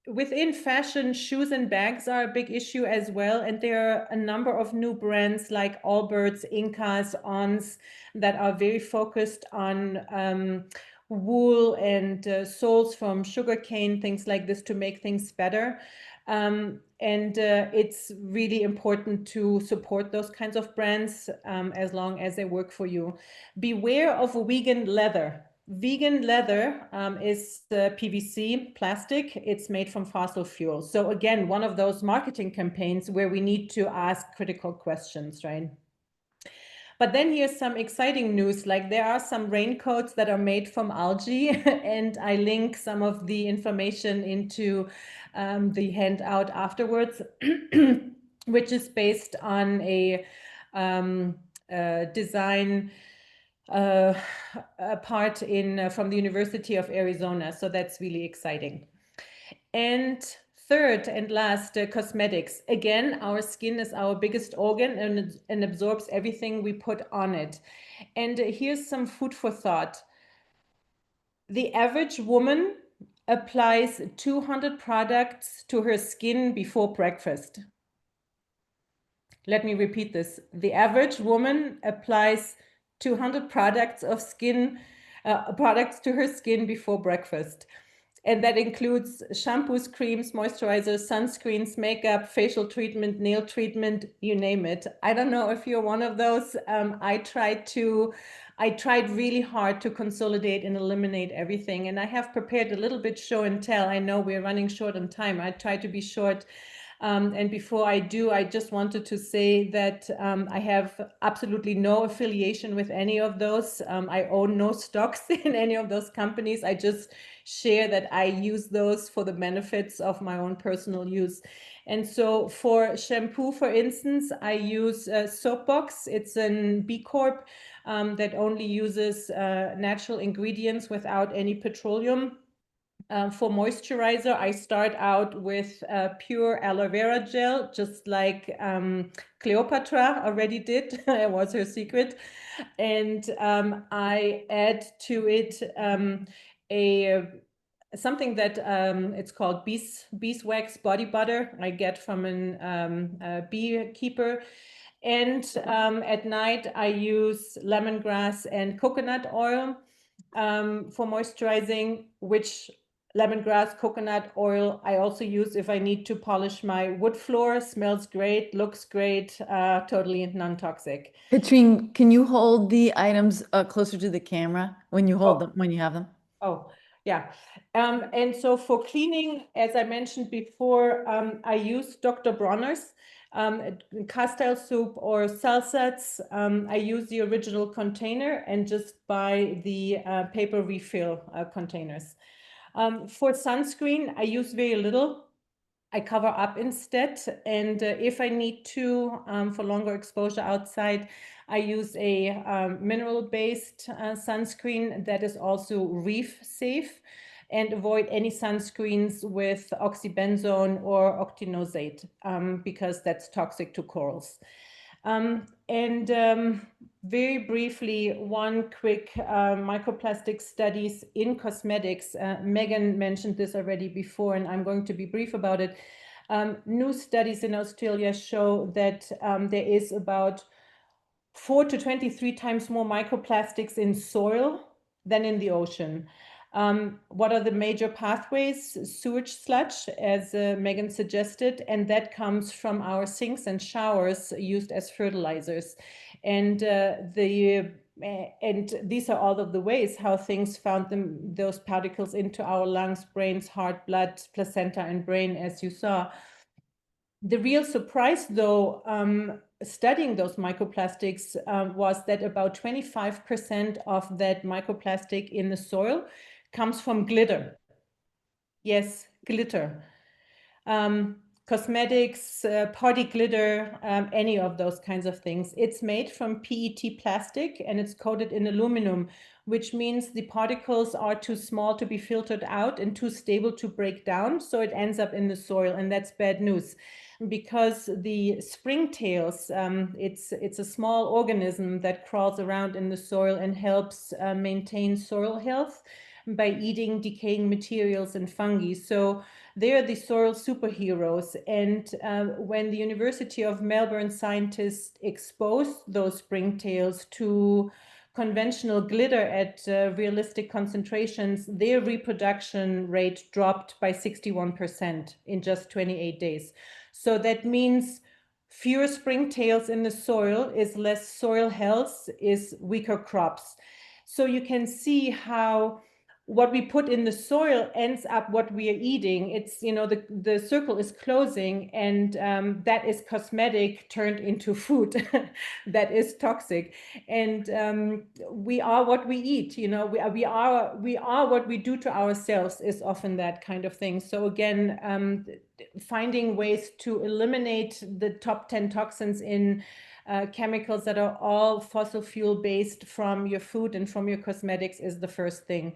Within fashion, shoes and bags are a big issue as well, and there are a number of new brands like Allbirds, Incas, Ons that are very focused on wool and soles from sugarcane, things like this, to make things better. It's really important to support those kinds of brands as long as they work for you. Beware of vegan leather. Vegan leather is PVC plastic. It's made from fossil fuels. So again, one of those marketing campaigns where we need to ask critical questions, right? But then here's some exciting news, like there are some raincoats that are made from algae, and I link some of the information into the handout afterwards, which is based on a design part from the University of Arizona. So that's really exciting. And third and last, cosmetics. Again, our skin is our biggest organ and absorbs everything we put on it. And here's some food for thought. The average woman applies 200 products to her skin before breakfast. Let me repeat this. The average woman applies 200 products to her skin before breakfast. And that includes shampoos, creams, moisturizers, sunscreens, makeup, facial treatment, nail treatment, you name it. I don't know if you're one of those. I tried really hard to consolidate and eliminate everything. And I have prepared a little bit show and tell. I know we're running short on time. I try to be short. And before I do, I just wanted to say that I have absolutely no affiliation with any of those. I own no stocks in any of those companies. I just share that I use those for the benefits of my own personal use. And so for shampoo, for instance, I use Soapbox. It's an B Corp that only uses natural ingredients without any petroleum. For moisturizer, I start out with pure aloe vera gel, just like Cleopatra already did. It was her secret. And I add to it something that it's called beeswax body butter I get from a beekeeper. And at night, I use lemongrass and coconut oil for moisturizing, which lemongrass, coconut oil I also use if I need to polish my wood floor. Smells great, looks great, totally non-toxic. Katrin, can you hold the items closer to the camera when you hold them, when you have them? Oh, yeah. And so for cleaning, as I mentioned before, I use Dr. Bronner's castile soup or Salsats. I use the original container and just buy the paper refill containers. For sunscreen, I use very little. I cover up instead. And if I need to, for longer exposure outside, I use a mineral-based sunscreen that is also reef safe, and avoid any sunscreens with oxybenzone or octinoxate because that's toxic to corals. Very briefly, one quick microplastic studies in cosmetics. Megan mentioned this already before, and I'm going to be brief about it. New studies in Australia show that there is about 4 to 23 times more microplastics in soil than in the ocean. What are the major pathways? Sewage sludge, as Megan suggested, and that comes from our sinks and showers used as fertilizers. And these are all of the ways how things found those particles into our lungs, brains, heart, blood, placenta, and brain, as you saw. The real surprise, though, studying those microplastics was that about 25% of that microplastic in the soil comes from glitter. Yes, glitter. Cosmetics, party glitter, any of those kinds of things. It's made from PET plastic and it's coated in aluminum, which means the particles are too small to be filtered out and too stable to break down. So it ends up in the soil, and that's bad news. Because the springtails, it's a small organism that crawls around in the soil and helps maintain soil health by eating decaying materials and fungi. So they are the soil superheroes. And when the University of Melbourne scientists exposed those springtails to conventional glitter at realistic concentrations, their reproduction rate dropped by 61% in just 28 days. So that means fewer springtails in the soil is less soil health, is weaker crops. So you can see how what we put in the soil ends up what we are eating. It's, the circle is closing, and that is cosmetic turned into food that is toxic. And we are what we eat, we are what we do to ourselves is often that kind of thing. So again, finding ways to eliminate the top 10 toxins in chemicals that are all fossil fuel based from your food and from your cosmetics is the first thing.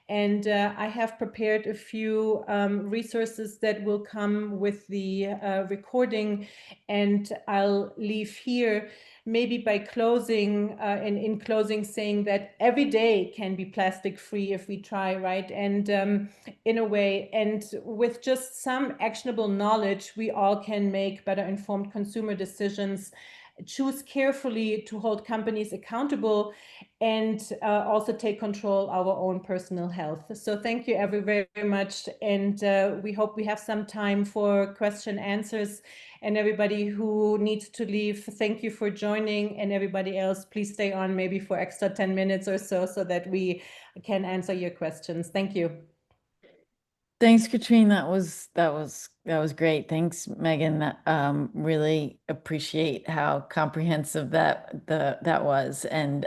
And I have prepared a few resources that will come with the recording, and I'll leave here maybe by closing and in closing saying that every day can be plastic free if we try, right? And in a way, and with just some actionable knowledge, we all can make better informed consumer decisions, choose carefully to hold companies accountable, and also take control of our own personal health. So thank you very much. And we hope we have some time for question answers. And everybody who needs to leave, thank you for joining. And everybody else, please stay on maybe for extra 10 minutes or so that we can answer your questions. Thank you. Thanks, Katrin. That was great. Thanks, Megan. Really appreciate how comprehensive that was. And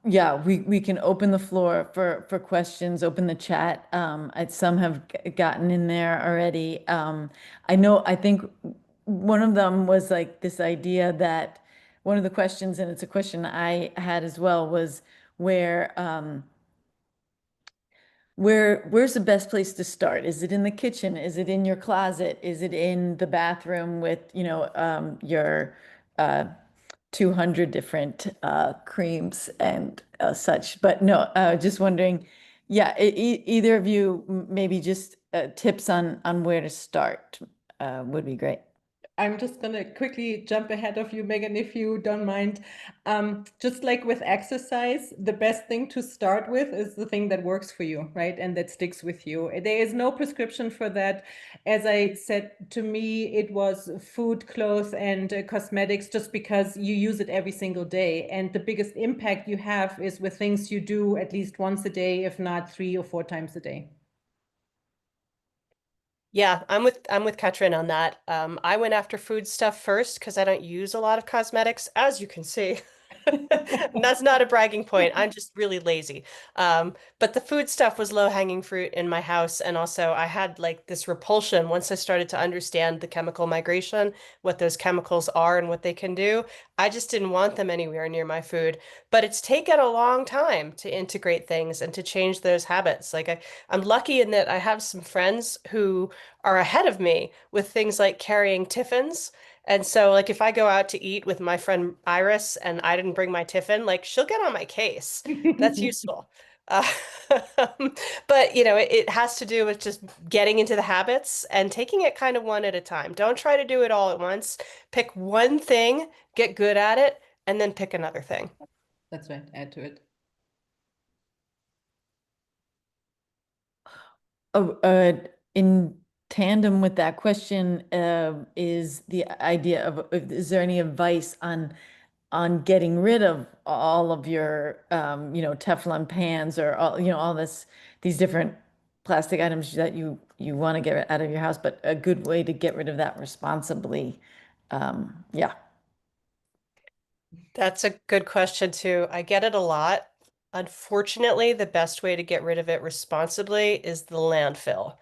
yeah, we can open the floor for questions, open the chat. Some have gotten in there already. I think one of them was like this idea that one of the questions, and it's a question I had as well, was where's the best place to start? Is it in the kitchen? Is it in your closet? Is it in the bathroom with, your 200 different creams and such? But no, just wondering, yeah, either of you, maybe just tips on where to start would be great. I'm just going to quickly jump ahead of you, Megan, if you don't mind. Just like with exercise, the best thing to start with is the thing that works for you, right? And that sticks with you. There is no prescription for that. As I said, to me, it was food, clothes, and cosmetics, just because you use it every single day. And the biggest impact you have is with things you do at least once a day, if not 3 or 4 times a day. Yeah, I'm with Katrin on that. I went after food stuff first because I don't use a lot of cosmetics, as you can see. And that's not a bragging point. I'm just really lazy. But the food stuff was low-hanging fruit in my house. And also I had like this repulsion once I started to understand the chemical migration, what those chemicals are and what they can do. I just didn't want them anywhere near my food. But it's taken a long time to integrate things and to change those habits. Like I'm lucky in that I have some friends who are ahead of me with things like carrying tiffins. And so, like, if I go out to eat with my friend Iris and I didn't bring my tiffin, like, she'll get on my case. That's useful. But, it has to do with just getting into the habits and taking it kind of one at a time. Don't try to do it all at once. Pick one thing, get good at it, and then pick another thing. That's right. Add to it. In tandem with that question, is the idea of, is there any advice on getting rid of all of your Teflon pans or all these different plastic items that you want to get out of your house, but a good way to get rid of that responsibly Yeah. That's a good question too. I get it a lot. Unfortunately, the best way to get rid of it responsibly is the landfill,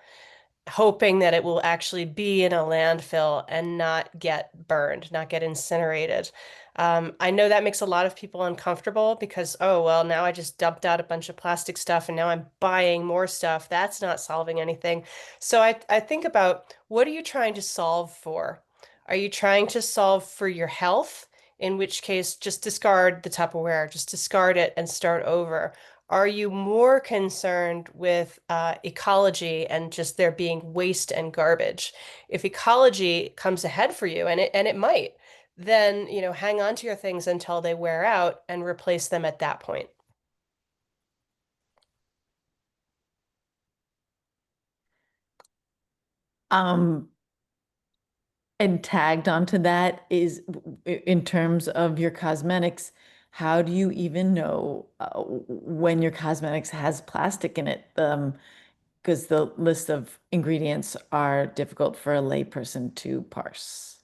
hoping that it will actually be in a landfill and not get burned, not get incinerated. I know that makes a lot of people uncomfortable because, oh, well, now I just dumped out a bunch of plastic stuff and now I'm buying more stuff. That's not solving anything. So I think about, what are you trying to solve for? Are you trying to solve for your health? In which case, just discard the Tupperware, just discard it and start over. Are you more concerned with ecology and just there being waste and garbage? If ecology comes ahead for you, and it might, then hang on to your things until they wear out and replace them at that point. And tagged onto that is, in terms of your cosmetics, how do you even know when your cosmetics has plastic in it? Because the list of ingredients are difficult for a layperson to parse.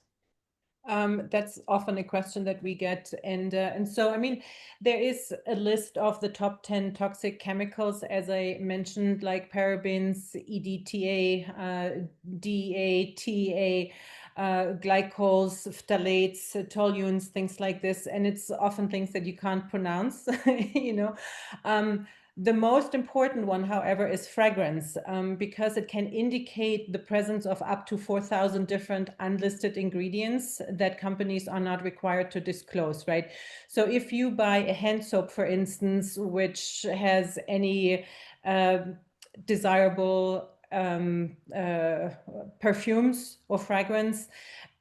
That's often a question that we get. And so, I mean, there is a list of the top 10 toxic chemicals, as I mentioned, like parabens, EDTA, DEA, TEA, glycols, phthalates, toluenes, things like this. And it's often things that you can't pronounce, you know. The most important one, however, is fragrance, because it can indicate the presence of up to 4,000 different unlisted ingredients that companies are not required to disclose, right? So if you buy a hand soap, for instance, which has any desirable perfumes or fragrance,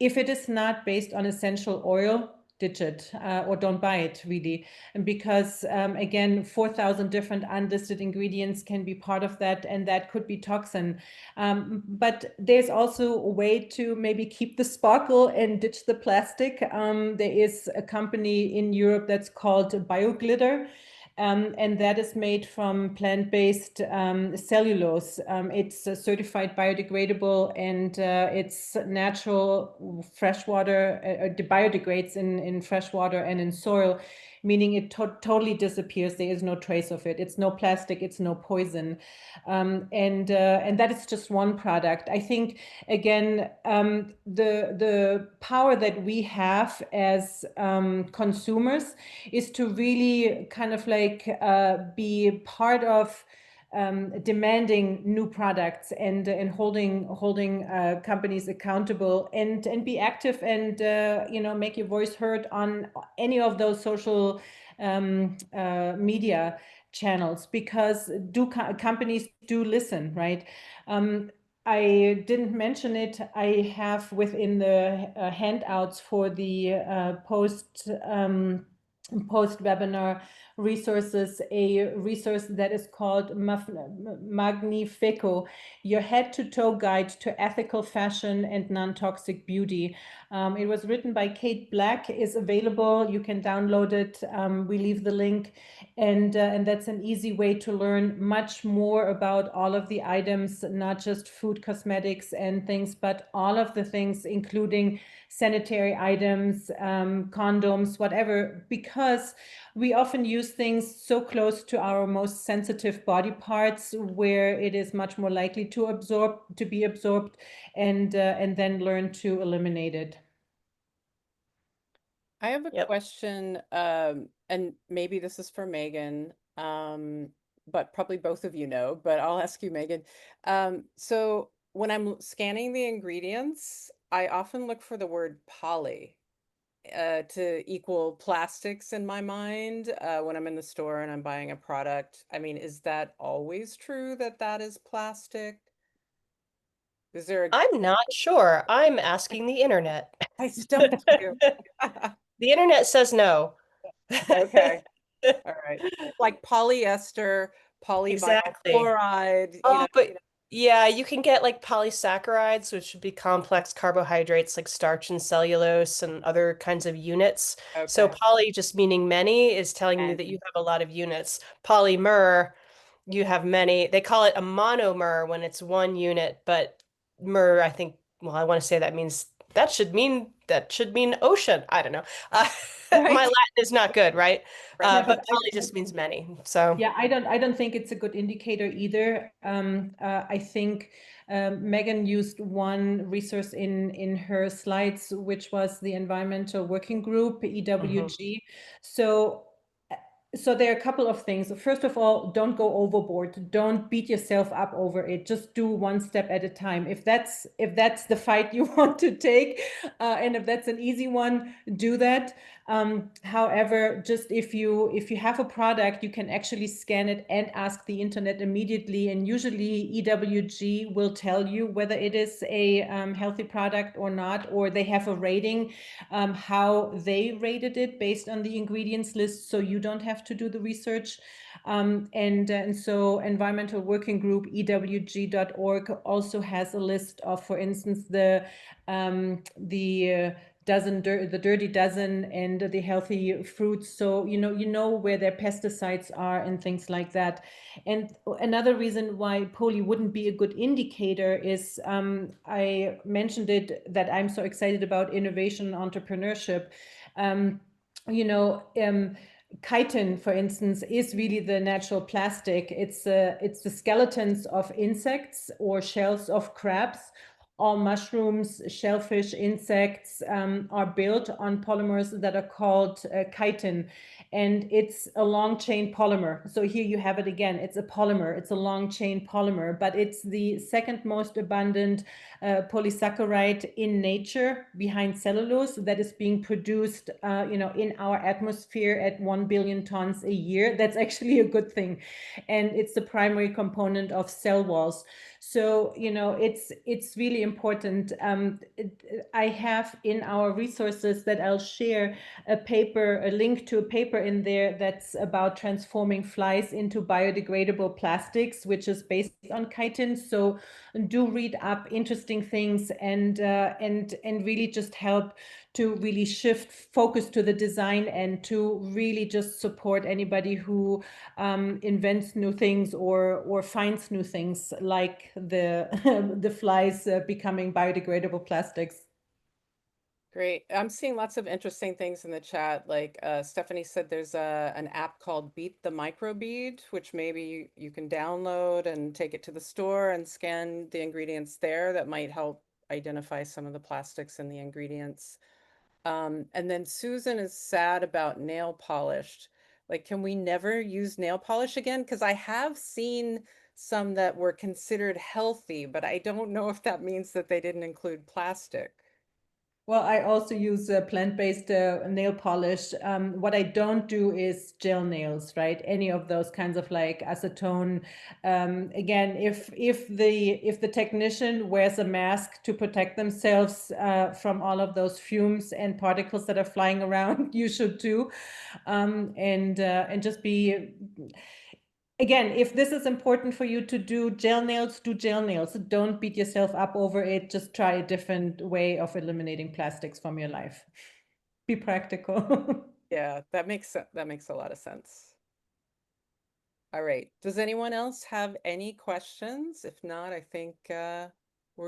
if it is not based on essential oil, ditch it or don't buy it, really. And because again, 4,000 different unlisted ingredients can be part of that, and that could be toxin. But there's also a way to maybe keep the sparkle and ditch the plastic. There is a company in Europe that's called BioGlitter. And that is made from plant-based cellulose. It's certified biodegradable, and it's natural freshwater. It biodegrades in freshwater and in soil, meaning it totally disappears. There is no trace of it. It's no plastic. It's no poison. And that is just one product. I think, again, the power that we have as consumers is to really kind of like be part of demanding new products and holding companies accountable, and be active, and make your voice heard on any of those social media channels, because companies do listen, right? I didn't mention it. I have within the handouts for the post-webinar resources, a resource that is called Magnifico, your head-to-toe guide to ethical fashion and non-toxic beauty. It was written by Kate Black, is available. You can download it. We leave the link. And that's an easy way to learn much more about all of the items, not just food, cosmetics and things, but all of the things, including sanitary items, condoms, whatever, because we often use things so close to our most sensitive body parts, where it is much more likely to be absorbed, and then learn to eliminate it. I have a question, and maybe this is for Megan, but probably both of you know, but I'll ask you, Megan. So when I'm scanning the ingredients, I often look for the word poly to equal plastics in my mind when I'm in the store and I'm buying a product. I mean, is that always true that that is plastic? Is there I'm not sure. I'm asking the internet. I stumped you. The internet says no. Okay. All right. Like polyester, polyvinyl Exactly. chloride. Oh, but yeah, you can get like polysaccharides, which would be complex carbohydrates like starch and cellulose and other kinds of units. So Okay. poly, just meaning many, is telling you that you have a lot of units. Polymer, you have many. They call it a monomer when it's one unit, but mer, I think, well, I want to say that means that should mean ocean. I don't know. Right. My Latin is not good, right? Yeah, But poly just means many. So yeah, I don't think it's a good indicator either. I think Megan used one resource in her slides, which was the Environmental Working Group, EWG. So there are a couple of things. First of all, don't go overboard. Don't beat yourself up over it. Just do one step at a time. If that's the fight you want to take, and if that's an easy one, do that. However, just if you have a product, you can actually scan it and ask the internet immediately. And usually EWG will tell you whether it is a healthy product or not, or they have a rating, how they rated it based on the ingredients list, so you don't have to do the research. And so Environmental Working Group, EWG.org, also has a list of, for instance, the dirty dozen and the healthy fruits, so you know where their pesticides are and things like that. And another reason why poly wouldn't be a good indicator is, I mentioned it, that I'm so excited about innovation and entrepreneurship. Chitin, for instance, is really the natural plastic. It's the skeletons of insects or shells of crabs. All mushrooms, shellfish, insects are built on polymers that are called chitin, and it's a long chain polymer. So here you have it again. It's a polymer. It's a long chain polymer, but it's the second most abundant polysaccharide in nature, behind cellulose, that is being produced, in our atmosphere at 1 billion tons a year. That's actually a good thing, and it's the primary component of cell walls. So, it's really important. I have in our resources that I'll share a link to a paper in there that's about transforming flies into biodegradable plastics, which is based on chitin. So do read up interesting things and really just help to really shift focus to the design and to really just support anybody who invents new things or finds new things, like the the flies becoming biodegradable plastics. Great. I'm seeing lots of interesting things in the chat. Like Stephanie said, there's an app called Beat the Microbead, which maybe you can download and take it to the store and scan the ingredients there. That might help identify some of the plastics in the ingredients. And then Susan is sad about nail polish. Like, can we never use nail polish again? Because I have seen some that were considered healthy, but I don't know if that means that they didn't include plastic. Well, I also use plant-based nail polish. What I don't do is gel nails, right? Any of those kinds of like acetone. Again, if the technician wears a mask to protect themselves from all of those fumes and particles that are flying around, you should too. And just be. Again, if this is important for you to do gel nails, do gel nails. Don't beat yourself up over it. Just try a different way of eliminating plastics from your life. Be practical. Yeah, that makes a lot of sense. All right. Does anyone else have any questions? If not, I think we're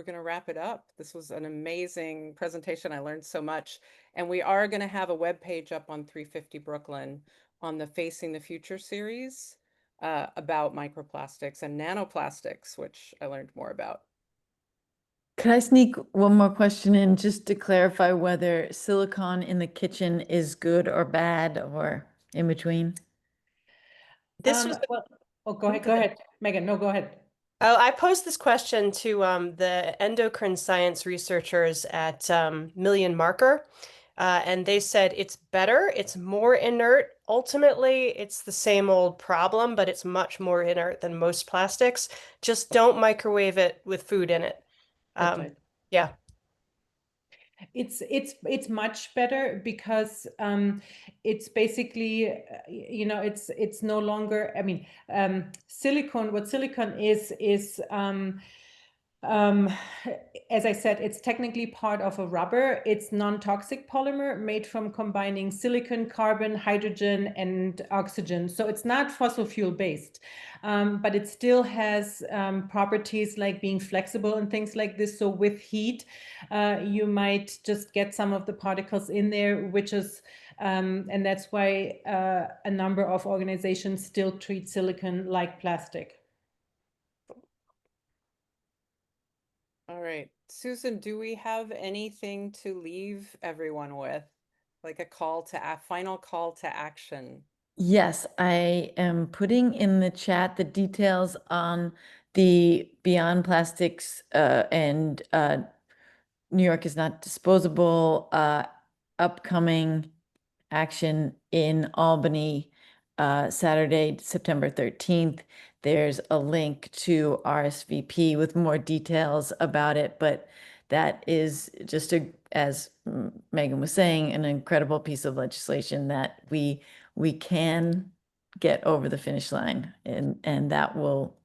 going to wrap it up. This was an amazing presentation. I learned so much. And we are going to have a webpage up on 350 Brooklyn on the Facing the Future series about microplastics and nanoplastics, which I learned more about. Could I sneak one more question in just to clarify whether silicone in the kitchen is good or bad or in between? this was go ahead, Megan. No, go ahead. Oh, I posed this question to the endocrine science researchers at Million Marker, and they said it's better, it's more inert. Ultimately, it's the same old problem, but it's much more inert than most plastics. Just don't microwave it with food in it. Right. Yeah. It's much better because it's basically it's no longer, I mean, silicone. What silicone is as I said, it's technically part of a rubber. It's non-toxic polymer made from combining silicon, carbon, hydrogen, and oxygen. So it's not fossil fuel based, but it still has properties like being flexible and things like this. So with heat, you might just get some of the particles in there, which is, and that's why a number of organizations still treat silicon like plastic. All right, Susan, do we have anything to leave everyone with? Like a final call to action? Yes, I am putting in the chat the details on the Beyond Plastics and New York is Not Disposable upcoming action in Albany Saturday, September 13th. There's a link to RSVP with more details about it, but that is just as Megan was saying, an incredible piece of legislation that we can get over the finish line, and that will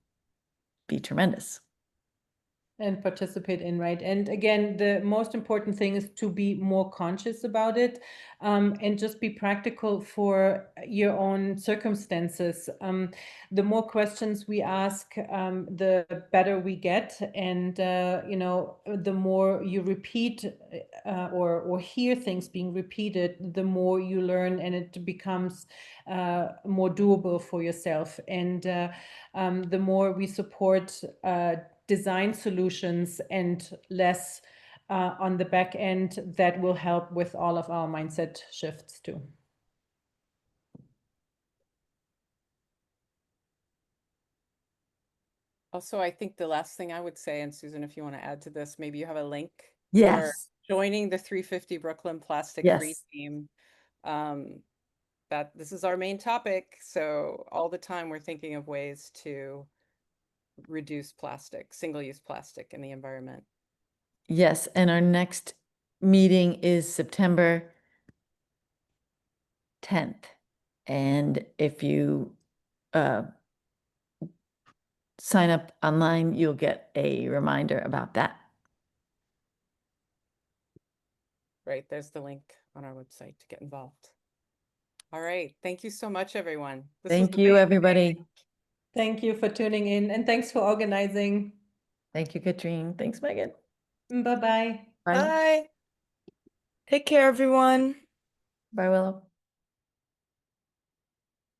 be tremendous. And participate in, right? And again, the most important thing is to be more conscious about it, and just be practical for your own circumstances. The more questions we ask, the better we get, and you know, the more you repeat or hear things being repeated, the more you learn, and it becomes more doable for yourself. And the more we support design solutions and less on the back end, that will help with all of our mindset shifts too. Also, I think the last thing I would say, and Susan, if you want to add to this, maybe you have a link for Yes. joining the 350 Brooklyn Plastic Free Yes. team. That this is our main topic, so all the time we're thinking of ways to reduce plastic, single-use plastic in the environment. Yes, and our next meeting is September 10th. And if you sign up online, you'll get a reminder about that. Right, there's the link on our website to get involved. All right, thank you so much, everyone. Thank you, everybody. Thank you for tuning in, and thanks for organizing. Thank you, Katrin. Thanks, Megan. Bye-bye. Bye. Bye. Take care, everyone. Bye, Willow.